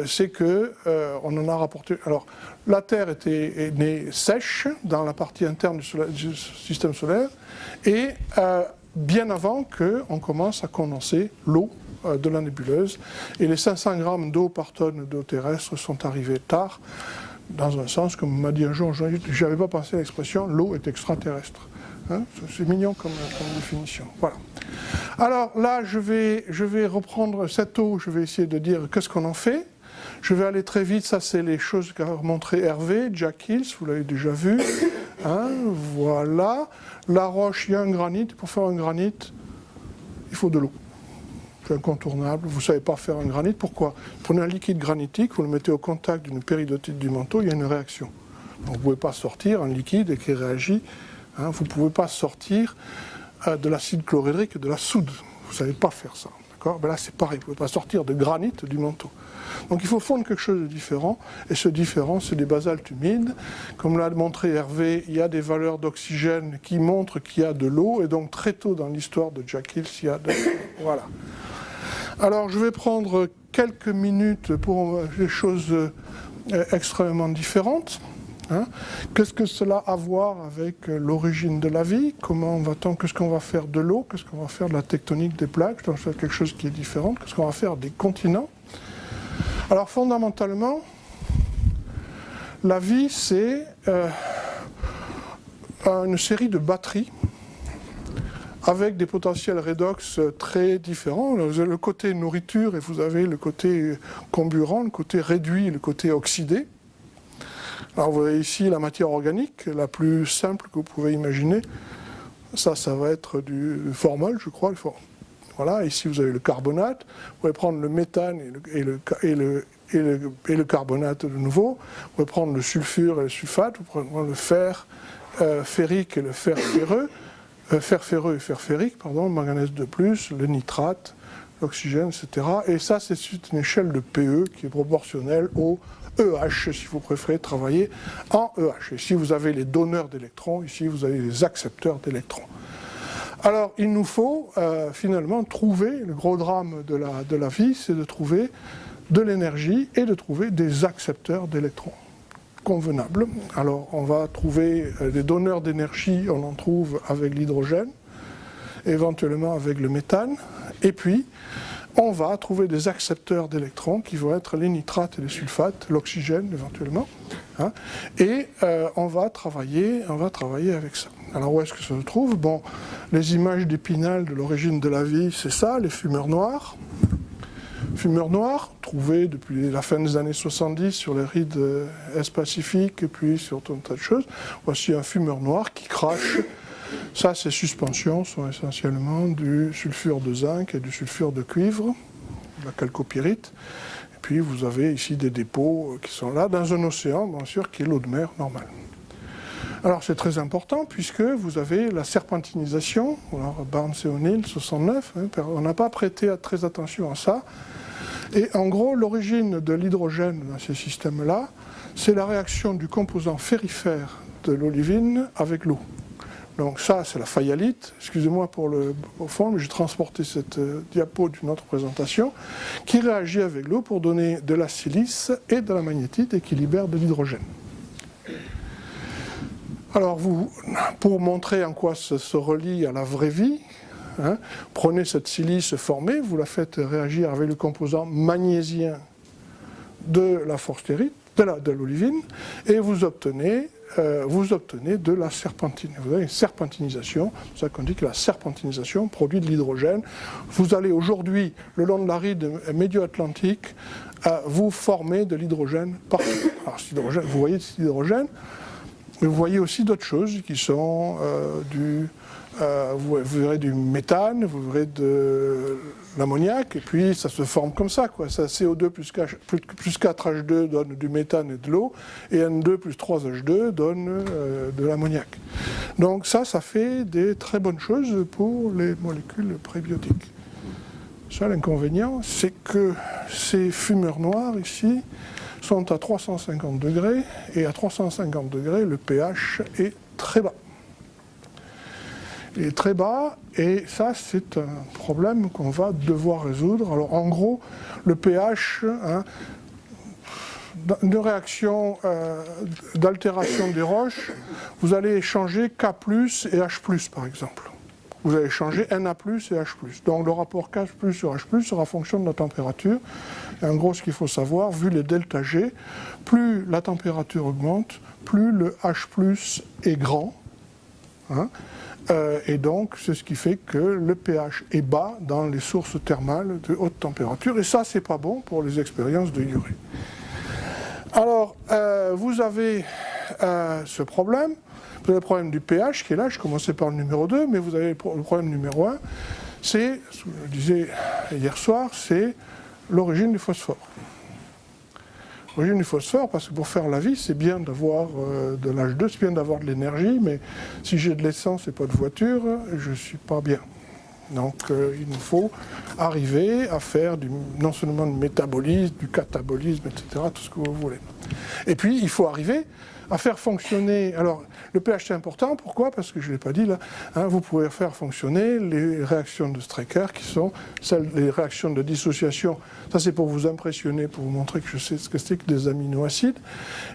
[SPEAKER 1] c'est qu'on en a rapporté... Alors, la Terre est née sèche dans la partie interne du système solaire, et bien avant qu'on commence à condenser l'eau de la nébuleuse, et les 500 grammes d'eau par tonne d'eau terrestre sont arrivés tard, dans un sens, comme m'a dit un jour, je n'avais pas pensé à l'expression, l'eau est extraterrestre. Hein, c'est mignon comme définition. Voilà. Alors là, je vais reprendre cette eau, je vais essayer de dire qu'est-ce qu'on en fait. Je vais aller très vite, ça c'est les choses qu'a montré Hervé, Jack Hills, vous l'avez déjà vu. Hein, voilà. La roche, il y a un granit. Pour faire un granit, il faut de l'eau. C'est incontournable. Vous ne savez pas faire un granit. Pourquoi ? Prenez un liquide granitique, vous le mettez au contact d'une péridotite du manteau, il y a une réaction. Donc, vous ne pouvez pas sortir un liquide qui réagit. Hein, vous ne pouvez pas sortir de l'acide chlorhydrique et de la soude. Vous ne savez pas faire ça. Ben là, c'est pareil. Vous ne pouvez pas sortir de granit du manteau. Donc il faut fondre quelque chose de différent, et ce différent, c'est des basaltes humides. Comme l'a montré Hervé, il y a des valeurs d'oxygène qui montrent qu'il y a de l'eau, et donc très tôt dans l'histoire de Jack Hills, il y a de l'eau. Voilà. Alors je vais prendre quelques minutes pour des choses extrêmement différentes. Hein. Qu'est-ce que cela a à voir avec l'origine de la vie ? Comment va-t-on ? Qu'est-ce qu'on va faire de l'eau ? Qu'est-ce qu'on va faire de la tectonique des plaques ? Donc c'est quelque chose qui est différent. Qu'est-ce qu'on va faire des continents ? Alors fondamentalement, la vie c'est une série de batteries avec des potentiels redox très différents. Vous avez le côté nourriture et vous avez le côté comburant, le côté réduit et le côté oxydé. Alors vous voyez ici la matière organique, la plus simple que vous pouvez imaginer. Ça va être du formol, je crois. Voilà, ici vous avez le carbonate. Vous pouvez prendre le méthane et le carbonate de nouveau. Vous pouvez prendre le sulfure et le sulfate. Vous pouvez prendre le fer ferrique et le fer ferreux, fer ferreux et fer ferrique, pardon, le manganèse de plus, le nitrate, l'oxygène, etc. Et ça, c'est une échelle de PE qui est proportionnelle au EH, si vous préférez travailler en EH. Et si vous avez les donneurs d'électrons, ici vous avez les accepteurs d'électrons. Alors, il nous faut finalement trouver, le gros drame de la vie, c'est de trouver de l'énergie et de trouver des accepteurs d'électrons convenables. Alors, on va trouver des donneurs d'énergie, on en trouve avec l'hydrogène, éventuellement avec le méthane, et puis on va trouver des accepteurs d'électrons qui vont être les nitrates et les sulfates, l'oxygène éventuellement, hein, et on va travailler avec ça. Alors où est-ce que ça se trouve? Bon, les images d'Épinal de l'origine de la vie, c'est ça, les fumeurs noirs. Fumeurs noirs, trouvés depuis la fin des années 70 sur les rides est-Pacifique et puis sur tout un tas de choses. Voici un fumeur noir qui crache. Ça, ces suspensions sont essentiellement du sulfure de zinc et du sulfure de cuivre, la chalcopyrite. Et puis vous avez ici des dépôts qui sont là dans un océan, bien sûr, qui est l'eau de mer normale. Alors c'est très important puisque vous avez la serpentinisation, alors Barnes et O'Neill, 69, hein, on n'a pas prêté très attention à ça. Et en gros, l'origine de l'hydrogène dans ces systèmes-là, c'est la réaction du composant ferrifère de l'olivine avec l'eau. Donc ça, c'est la fayalite, excusez-moi pour le fond, mais j'ai transporté cette diapo d'une autre présentation, qui réagit avec l'eau pour donner de la silice et de la magnétite et qui libère de l'hydrogène. Alors pour montrer en quoi ça se relie à la vraie vie, hein, prenez cette silice formée, vous la faites réagir avec le composant magnésien de la forstérite, de l'olivine, et vous obtenez de la serpentine. Vous avez une serpentinisation, c'est ça qu'on dit que la serpentinisation produit de l'hydrogène. Vous allez aujourd'hui, le long de la ride médio-atlantique, vous former de l'hydrogène partout. Alors cet hydrogène, vous voyez cet hydrogène, mais vous voyez aussi d'autres choses qui sont vous verrez du méthane, vous verrez de l'ammoniac, et puis ça se forme comme ça, quoi. Ça, CO2 plus 4H2 donne du méthane et de l'eau, et N2 plus 3H2 donne de l'ammoniac. Donc ça fait des très bonnes choses pour les molécules prébiotiques. Ça, l'inconvénient, c'est que ces fumeurs noirs ici sont à 350 degrés, et à 350 degrés, le pH est très bas. Il est très bas, et ça, c'est un problème qu'on va devoir résoudre. Alors, en gros, le pH, hein, une réaction d'altération des roches, vous allez échanger K+, et H+, par exemple. Vous allez échanger Na+, et H+. Donc, le rapport K+ sur H+ sera fonction de la température. Et en gros, ce qu'il faut savoir, vu les delta G, plus la température augmente, plus le H+ est grand. Hein, et donc, c'est ce qui fait que le pH est bas dans les sources thermales de haute température. Et ça, c'est pas bon pour les expériences de Urée. Alors, vous avez ce problème. Vous avez le problème du pH qui est là. Je commençais par le numéro 2, mais vous avez le problème numéro 1. C'est, ce que je disais hier soir, c'est l'origine du phosphore. L'origine du phosphore, parce que pour faire la vie, c'est bien d'avoir de l'H2, c'est bien d'avoir de l'énergie, mais si j'ai de l'essence et pas de voiture, je ne suis pas bien. Donc il nous faut arriver à faire non seulement du métabolisme, du catabolisme, etc., tout ce que vous voulez. Et puis il faut arriver à faire fonctionner... Alors le pH c'est important, pourquoi? Parce que je ne l'ai pas dit là, hein, vous pouvez faire fonctionner les réactions de Strecker qui sont les réactions de dissociation. Ça c'est pour vous impressionner, pour vous montrer que je sais ce que c'est que des aminoacides.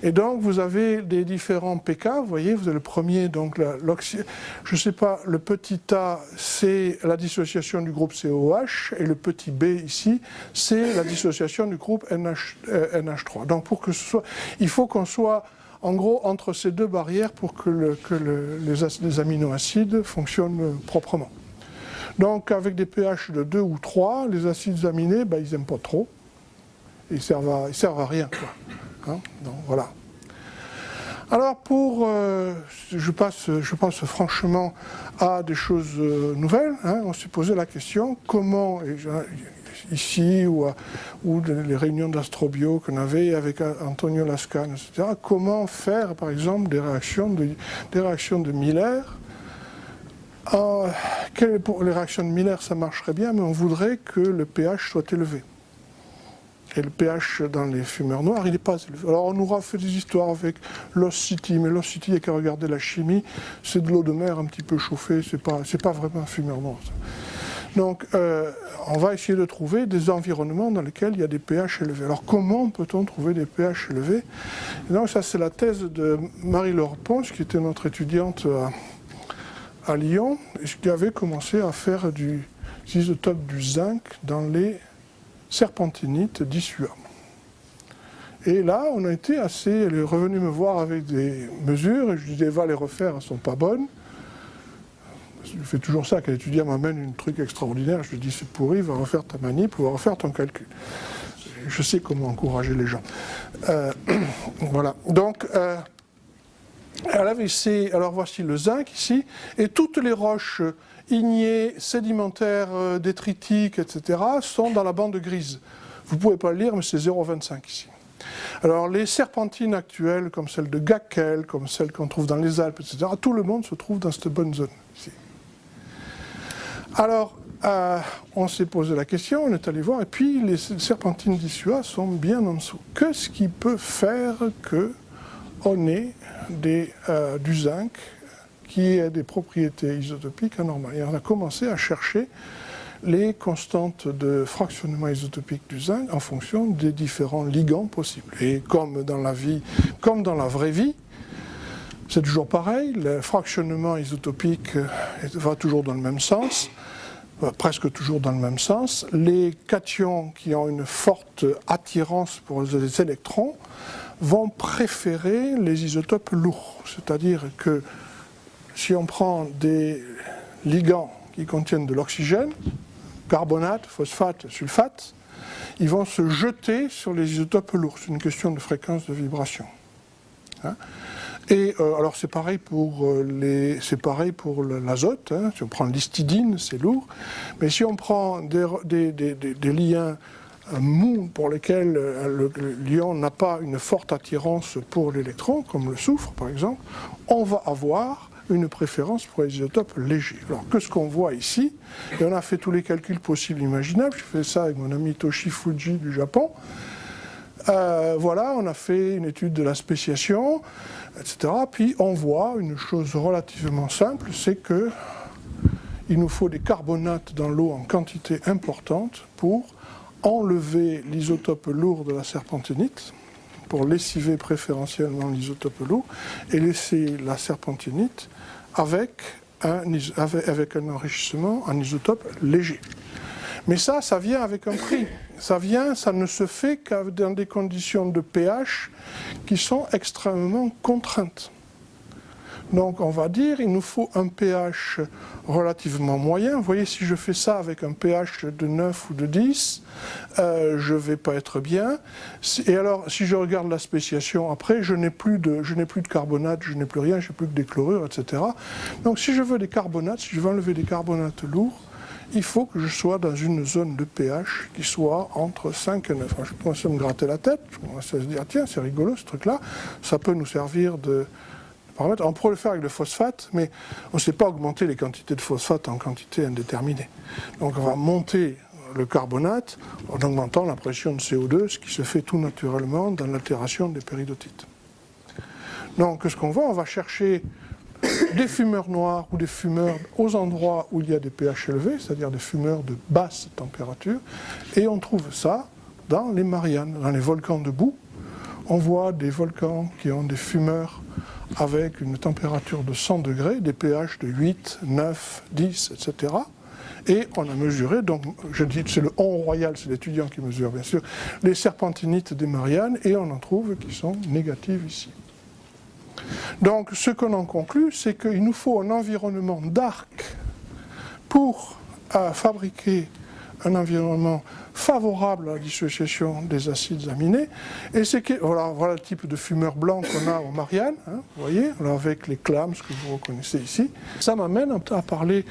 [SPEAKER 1] Et donc vous avez des différents pK, vous voyez, vous avez le premier, donc je ne sais pas, le petit a c'est la dissociation du groupe COH et le petit b ici c'est la dissociation du groupe NH3. Donc pour que ce soit, il faut qu'on soit en gros entre ces deux barrières pour que les aminoacides fonctionnent proprement. Donc avec des pH de 2 ou 3, les acides aminés, ben, ils n'aiment pas trop. Ils servent à rien, quoi. Hein, donc voilà. Alors je passe franchement à des choses nouvelles. Hein. On s'est posé la question comment, ici ou les réunions d'Astrobio qu'on avait avec Antonio Lascano, etc., comment faire par exemple des réactions de Miller. Pour les réactions de Miller, ça marcherait bien, mais on voudrait que le pH soit élevé. Et le pH dans les fumeurs noirs, il n'est pas élevé. Alors on aura fait des histoires avec Lost City, mais Lost City, il n'y a qu'à regarder la chimie, c'est de l'eau de mer un petit peu chauffée, c'est pas vraiment un fumeur noir. Ça. Donc on va essayer de trouver des environnements dans lesquels il y a des pH élevés. Alors comment peut-on trouver des pH élevés? Et donc ça c'est la thèse de Marie-Laure Ponce, qui était notre étudiante à Lyon, et qui avait commencé à faire des isotopes du zinc dans les serpentinites d'Issua. Et là, elle est revenue me voir avec des mesures, et je lui disais, va les refaire, elles ne sont pas bonnes. Je fais toujours ça, quand l'étudiant m'amène un truc extraordinaire, je lui dis, c'est pourri, va refaire ta manip, va refaire ton calcul. Je sais comment encourager les gens. Voilà. Donc, alors voici le zinc ici, et toutes les roches ignées, sédimentaires, détritiques, etc., sont dans la bande grise. Vous ne pouvez pas le lire, mais c'est 0,25 ici. Alors les serpentines actuelles, comme celle de Gackel, comme celles qu'on trouve dans les Alpes, etc., tout le monde se trouve dans cette bonne zone ici. Alors, on s'est posé la question, on est allé voir, et puis les serpentines d'Issua sont bien en dessous. Qu'est-ce qui peut faire qu'on ait du zinc qui a des propriétés isotopiques anormales? Et on a commencé à chercher les constantes de fractionnement isotopique du zinc en fonction des différents ligands possibles. Et comme dans la vie, comme dans la vraie vie, c'est toujours pareil, le fractionnement isotopique va toujours dans le même sens, presque toujours dans le même sens. Les cations qui ont une forte attirance pour les électrons vont préférer les isotopes lourds. C'est-à-dire que si on prend des ligands qui contiennent de l'oxygène, carbonate, phosphate, sulfate, ils vont se jeter sur les isotopes lourds. C'est une question de fréquence de vibration. Hein? Et alors c'est pareil pour l'azote. Hein. Si on prend l'histidine, c'est lourd. Mais si on prend des liens mous pour lesquels le lion n'a pas une forte attirance pour l'électron, comme le soufre par exemple, on va avoir une préférence pour les isotopes légers. Alors qu'est-ce qu'on voit ici? Et on a fait tous les calculs possibles et imaginables. J'ai fait ça avec mon ami Toshi Fuji du Japon. Voilà, on a fait une étude de la spéciation, etc. Puis on voit une chose relativement simple, c'est que il nous faut des carbonates dans l'eau en quantité importante pour enlever l'isotope lourd de la serpentinite, pour lessiver préférentiellement l'isotope lourd, et laisser la serpentinite avec un enrichissement en isotope léger. Mais ça vient avec un prix. Ça ne se fait que dans des conditions de pH qui sont extrêmement contraintes. Donc on va dire il nous faut un pH relativement moyen. Vous voyez, si je fais ça avec un pH de 9 ou de 10, je ne vais pas être bien. Et alors si je regarde la spéciation après, je n'ai plus de carbonate, je n'ai plus rien, je n'ai plus que des chlorures, etc. Donc si je veux des carbonates, si je veux enlever des carbonates lourds, il faut que je sois dans une zone de pH qui soit entre 5 et 9. Alors, je commence à me gratter la tête, je commence à se dire, tiens, c'est rigolo ce truc-là, ça peut nous servir de paramètre. On pourrait le faire avec le phosphate, mais on ne sait pas augmenter les quantités de phosphate en quantité indéterminée. Donc on va monter le carbonate en augmentant la pression de CO2, ce qui se fait tout naturellement dans l'altération des péridotites. Donc ce qu'on va, on va chercher des fumeurs noirs ou des fumeurs aux endroits où il y a des pH élevés, c'est-à-dire des fumeurs de basse température, et on trouve ça dans les Mariannes, dans les volcans de boue. On voit des volcans qui ont des fumeurs avec une température de 100 degrés, des pH de 8, 9, 10, etc. Et on a mesuré, donc je dis c'est le On Royal, c'est l'étudiant qui mesure bien sûr, les serpentinites des Mariannes, et on en trouve qui sont négatives ici. Donc ce qu'on en conclut, c'est qu'il nous faut un environnement d'arc pour fabriquer un environnement favorable à la dissociation des acides aminés. Et c'est que, voilà le type de fumeur blanc qu'on a aux Mariannes, hein, vous voyez, alors avec les clams que vous reconnaissez ici. Ça m'amène à parler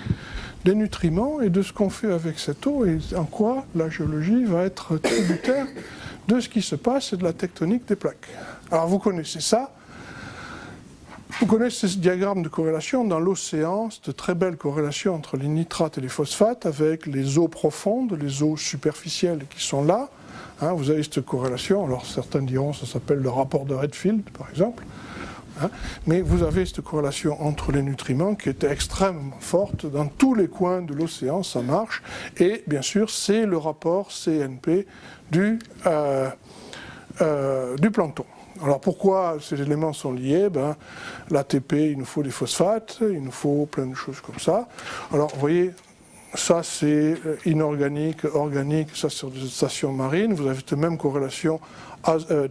[SPEAKER 1] des nutriments et de ce qu'on fait avec cette eau et en quoi la géologie va être tributaire de ce qui se passe et de la tectonique des plaques. Alors vous connaissez ça. Vous connaissez ce diagramme de corrélation dans l'océan, cette très belle corrélation entre les nitrates et les phosphates avec les eaux profondes, les eaux superficielles qui sont là. Hein, vous avez cette corrélation, alors certains diront que ça s'appelle le rapport de Redfield par exemple. Hein, mais vous avez cette corrélation entre les nutriments qui est extrêmement forte dans tous les coins de l'océan, ça marche. Et bien sûr, c'est le rapport CNP du plancton. Alors pourquoi ces éléments sont liés? L'ATP, il nous faut des phosphates, il nous faut plein de choses comme ça. Alors vous voyez, ça c'est inorganique, organique, ça c'est sur des stations marines. Vous avez cette même corrélation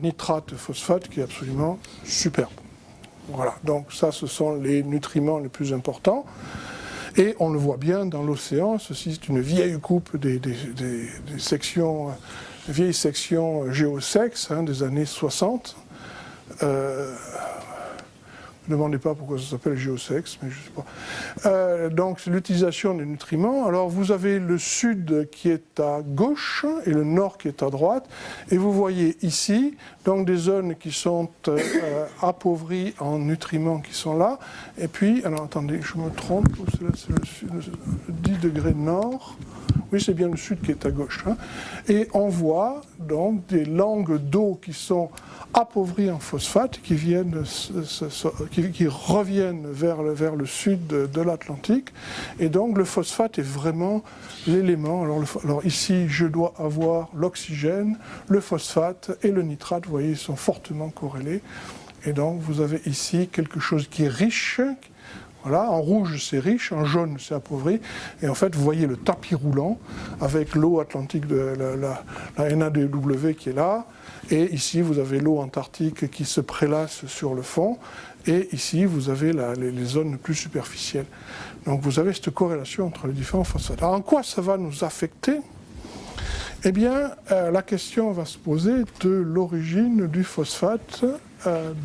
[SPEAKER 1] nitrate-phosphate qui est absolument superbe. Voilà, donc ça ce sont les nutriments les plus importants. Et on le voit bien dans l'océan, ceci c'est une vieille coupe des sections, vieilles sections géosex des années 60. Ne me demandez pas pourquoi ça s'appelle géosex, mais je ne sais pas. Donc, c'est l'utilisation des nutriments. Alors, vous avez le sud qui est à gauche et le nord qui est à droite. Et vous voyez ici, donc, des zones qui sont appauvries en nutriments qui sont là. Et puis, alors, attendez, je me trompe, c'est le 10 degrés nord. Oui, c'est bien le sud qui est à gauche. Hein. Et on voit donc des langues d'eau qui sont appauvries en phosphate, qui reviennent vers le sud de l'Atlantique. Et donc le phosphate est vraiment l'élément. Alors ici, je dois avoir l'oxygène, le phosphate et le nitrate. Vous voyez, ils sont fortement corrélés. Et donc vous avez ici quelque chose qui est riche. Voilà, en rouge c'est riche, en jaune c'est appauvri, et en fait vous voyez le tapis roulant avec l'eau atlantique de la NADW qui est là, et ici vous avez l'eau antarctique qui se prélasse sur le fond, et ici vous avez les zones plus superficielles. Donc vous avez cette corrélation entre les différents phosphates. Alors en quoi ça va nous affecter? Eh bien, la question va se poser de l'origine du phosphate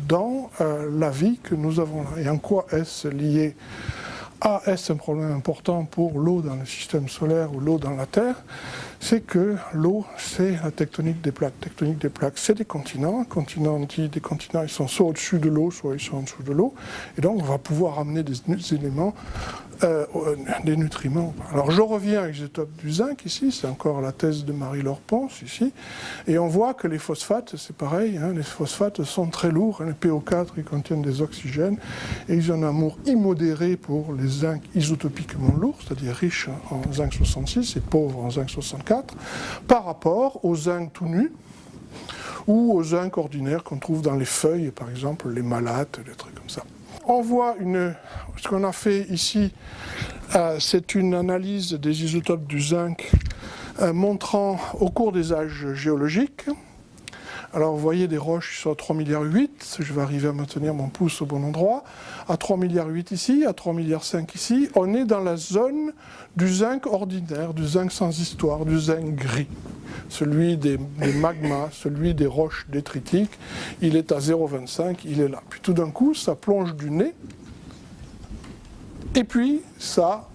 [SPEAKER 1] dans la vie que nous avons là. Et en quoi est-ce lié? Est-ce un problème important pour l'eau dans le système solaire ou l'eau dans la Terre? C'est que l'eau, c'est la tectonique des plaques. Tectonique des plaques, c'est des continents. Des continents, ils sont soit au-dessus de l'eau, soit ils sont en dessous de l'eau. Et donc, on va pouvoir amener des éléments, des nutriments. Alors, je reviens à l'isotope du zinc, ici. C'est encore la thèse de Marie-Laure Ponce, ici. Et on voit que les phosphates, c'est pareil. Hein, les phosphates sont très lourds. Les PO4, ils contiennent des oxygènes. Et ils ont un amour immodéré pour les zinc isotopiquement lourds, c'est-à-dire riches en zinc 66 et pauvres en zinc 64, par rapport au zinc tout nu ou au zinc ordinaire qu'on trouve dans les feuilles, par exemple les malates, des trucs comme ça. On voit ce qu'on a fait ici, c'est une analyse des isotopes du zinc montrant au cours des âges géologiques. Alors vous voyez des roches qui sont à 3,8 milliards, je vais arriver à maintenir mon pouce au bon endroit, à 3,8 milliards ici, à 3,5 milliards ici, on est dans la zone du zinc ordinaire, du zinc sans histoire, du zinc gris, celui des magmas, celui des roches détritiques, il est à 0,25, il est là. Puis tout d'un coup, ça plonge du nez, et puis ça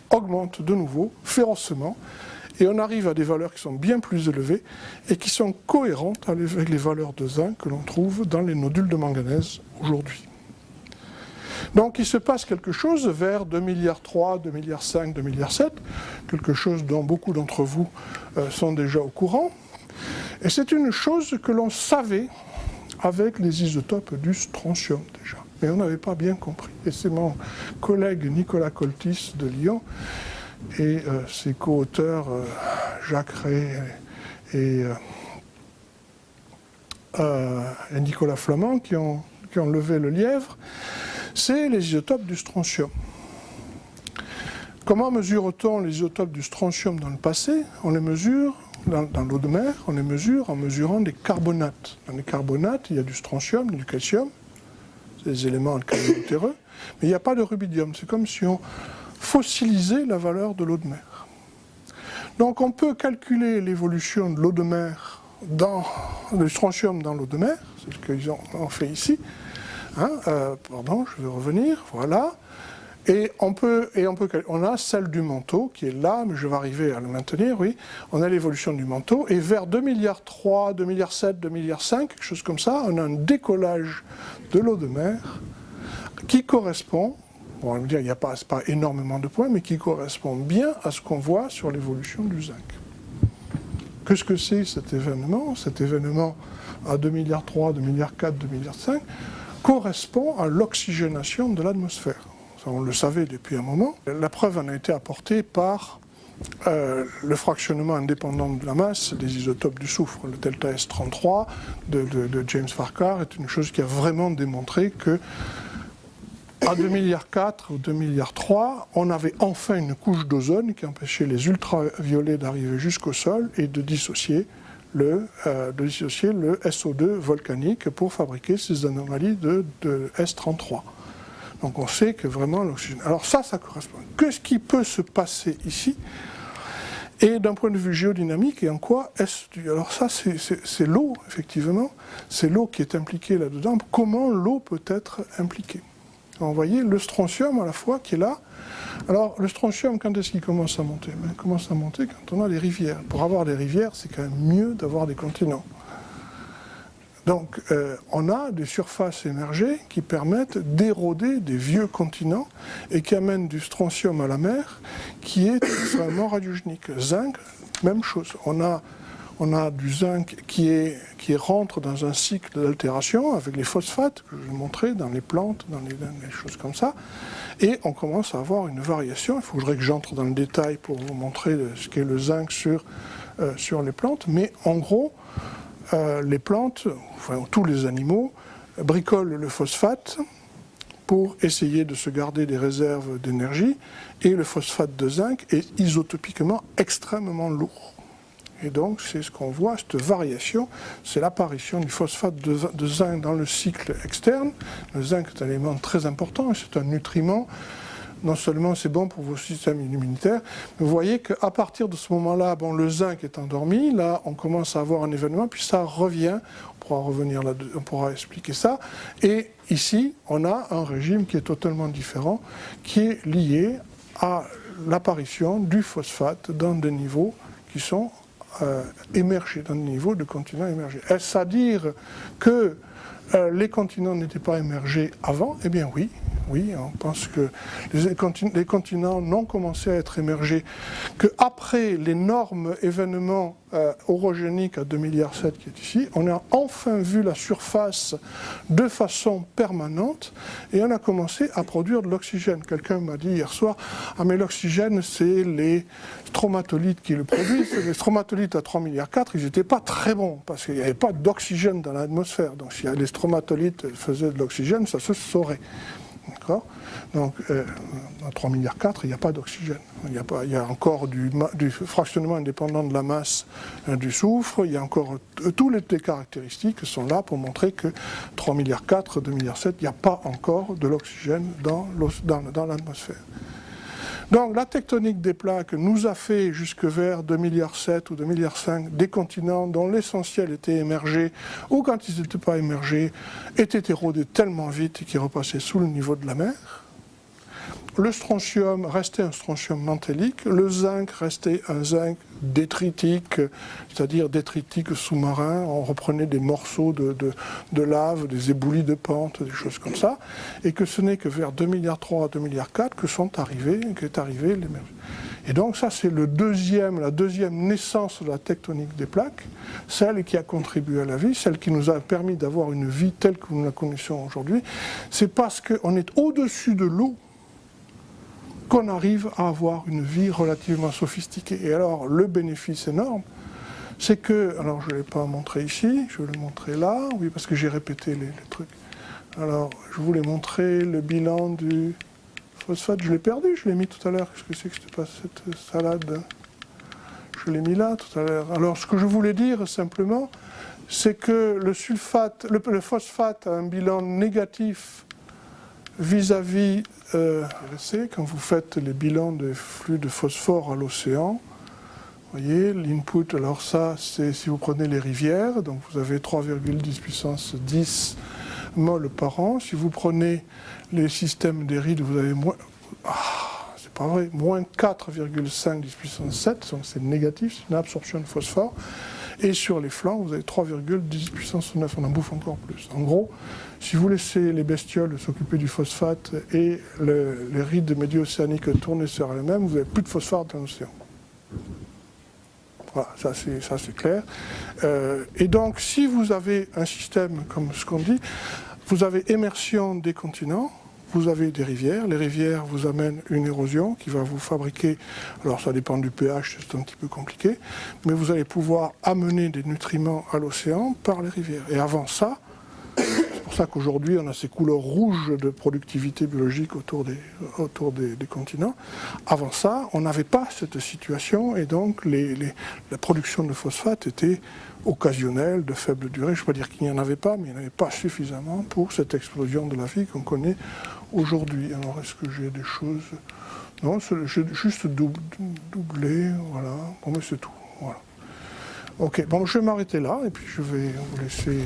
[SPEAKER 1] augmente de nouveau, férocement, et on arrive à des valeurs qui sont bien plus élevées et qui sont cohérentes avec les valeurs de zinc que l'on trouve dans les nodules de manganèse aujourd'hui. Donc il se passe quelque chose vers 2,3 milliards, 2,5 milliards, 2,7 milliards, quelque chose dont beaucoup d'entre vous sont déjà au courant. Et c'est une chose que l'on savait avec les isotopes du strontium déjà, mais on n'avait pas bien compris. Et c'est mon collègue Nicolas Coltis de Lyon et ses co-auteurs Jacques Rey et Nicolas Flamand qui ont levé le lièvre, c'est les isotopes du strontium. Comment mesure-t-on les isotopes du strontium dans le passé? On les mesure dans l'eau de mer, on les mesure en mesurant des carbonates. Dans les carbonates, il y a du strontium, du calcium, c'est des éléments alcalino-terreux, mais il n'y a pas de rubidium. C'est comme si on fossiliser la valeur de l'eau de mer. Donc on peut calculer l'évolution de l'eau de mer, du strontium dans l'eau de mer, c'est ce qu'ils ont fait ici. Hein, pardon, je vais revenir, voilà. Et on a celle du manteau qui est là, mais je vais arriver à le maintenir, oui. On a l'évolution du manteau, et vers 2,3 milliards, 2,7 milliards, 2,5 milliards, quelque chose comme ça, on a un décollage de l'eau de mer qui correspond, bon, on va dire il n'y a pas énormément de points, mais qui correspond bien à ce qu'on voit sur l'évolution du zinc. Qu'est-ce que c'est cet événement? Cet événement à 2,3 milliards, 2,4 milliards, 2,5 milliards correspond à l'oxygénation de l'atmosphère. On le savait depuis un moment. La preuve en a été apportée par le fractionnement indépendant de la masse des isotopes du soufre. Le delta S33 de James Farquhar est une chose qui a vraiment démontré que à 2,4 milliards ou 2,3 milliards, on avait enfin une couche d'ozone qui empêchait les ultraviolets d'arriver jusqu'au sol et de dissocier le SO2 volcanique pour fabriquer ces anomalies de S33. Donc on sait que vraiment l'oxygène... Alors ça correspond. Qu'est-ce qui peut se passer ici? Et d'un point de vue géodynamique, et en quoi est-ce... Alors ça, c'est l'eau, effectivement. C'est l'eau qui est impliquée là-dedans. Comment l'eau peut être impliquée? Alors, vous voyez, le strontium, à la fois, qui est là. Alors, le strontium, quand est-ce qu'il commence à monter? Il commence à monter quand on a des rivières. Pour avoir des rivières, c'est quand même mieux d'avoir des continents. Donc, on a des surfaces émergées qui permettent d'éroder des vieux continents et qui amènent du strontium à la mer, qui est extrêmement radiogénique. Zinc, même chose. On a du zinc qui rentre dans un cycle d'altération avec les phosphates, que je vais vous montrer, dans les plantes, dans les choses comme ça. Et on commence à avoir une variation. Il faudrait que j'entre dans le détail pour vous montrer ce qu'est le zinc sur les plantes. Mais en gros, les plantes, enfin tous les animaux, bricolent le phosphate pour essayer de se garder des réserves d'énergie, et le phosphate de zinc est isotopiquement extrêmement lourd. Et donc c'est ce qu'on voit, cette variation, c'est l'apparition du phosphate de zinc dans le cycle externe. Le zinc est un élément très important, c'est un nutriment. Non seulement c'est bon pour vos systèmes immunitaires, mais vous voyez qu'à partir de ce moment-là, bon, le zinc est endormi, là on commence à avoir un événement, puis ça revient, on pourra revenir là, on pourra expliquer ça, et ici on a un régime qui est totalement différent, qui est lié à l'apparition du phosphate dans des niveaux qui sont émergés, dans des niveaux de continents émergés. Est-ce à dire que les continents n'étaient pas émergés avant? Eh bien oui. Oui, on pense que les continents n'ont commencé à être émergés qu'après l'énorme événement orogénique à 2,7 milliards qui est ici. On a enfin vu la surface de façon permanente et on a commencé à produire de l'oxygène. Quelqu'un m'a dit hier soir, ah mais l'oxygène c'est les stromatolites qui le produisent. Les stromatolites à 3,4 milliards, ils n'étaient pas très bons parce qu'il n'y avait pas d'oxygène dans l'atmosphère. Donc si les stromatolites faisaient de l'oxygène, ça se saurait. D'accord. Donc, à 3,4 milliards, il n'y a pas d'oxygène. Il y a encore du fractionnement indépendant de la masse du soufre. Il y a encore toutes les caractéristiques sont là pour montrer que 3,4 milliards, 2,7 milliards, il n'y a pas encore de l'oxygène dans l'atmosphère. Donc la tectonique des plaques nous a fait jusque vers 2,7 milliards ou 2,5 milliards des continents dont l'essentiel était émergé, ou quand ils n'étaient pas émergés, étaient érodés tellement vite qu'ils repassaient sous le niveau de la mer. Le strontium restait un strontium mantélique, le zinc restait un zinc détritique, c'est-à-dire détritique sous-marin. On reprenait des morceaux de lave, des éboulis de pente, des choses comme ça, et que ce n'est que vers 2,3 milliards, 2,4 milliards qu'est arrivé l'émergence. Et donc ça c'est la deuxième naissance de la tectonique des plaques, celle qui a contribué à la vie, celle qui nous a permis d'avoir une vie telle que nous la connaissons aujourd'hui. C'est parce qu'on est au-dessus de l'eau qu'on arrive à avoir une vie relativement sophistiquée. Et alors, le bénéfice énorme, c'est que, alors je ne l'ai pas montré ici, je vais le montrer là, oui, parce que j'ai répété les trucs. Alors, je voulais montrer le bilan du phosphate, je l'ai perdu, je l'ai mis tout à l'heure, qu'est-ce que c'est que c'était pas cette salade? Je l'ai mis là tout à l'heure. Alors, ce que je voulais dire, simplement, c'est que le phosphate a un bilan négatif vis-à-vis quand vous faites les bilans des flux de phosphore à l'océan, voyez, l'input, alors ça, c'est si vous prenez les rivières, donc vous avez 3,10 puissance 10 mol par an. Si vous prenez les systèmes des rides, vous avez moins... c'est pas vrai, moins 4,5 10 puissance 7, donc c'est négatif, c'est une absorption de phosphore. Et sur les flancs, vous avez 3,10 puissance 9, on en bouffe encore plus. En gros, si vous laissez les bestioles s'occuper du phosphate et les rides médio-océaniques tourner sur elles-mêmes, vous n'avez plus de phosphate dans l'océan. Voilà, ça c'est clair. Et donc, si vous avez un système comme ce qu'on dit, vous avez immersion des continents, vous avez des rivières, les rivières vous amènent une érosion qui va vous fabriquer, alors ça dépend du pH, c'est un petit peu compliqué, mais vous allez pouvoir amener des nutriments à l'océan par les rivières. Et avant ça, c'est pour ça qu'aujourd'hui on a ces couleurs rouges de productivité biologique autour des continents. Avant ça, on n'avait pas cette situation et donc la production de phosphate était occasionnelle, de faible durée. Je ne veux pas dire qu'il n'y en avait pas, mais il n'y en avait pas suffisamment pour cette explosion de la vie qu'on connaît aujourd'hui. Alors est-ce que j'ai des choses... Non, j'ai juste doublé, voilà. Bon, mais c'est tout. Voilà. Ok, bon, je vais m'arrêter là et puis je vais vous laisser...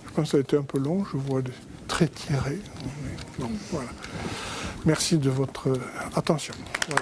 [SPEAKER 1] Je pense que ça a été un peu long, je vois des traits tirés. Bon, voilà. Merci de votre attention. Voilà.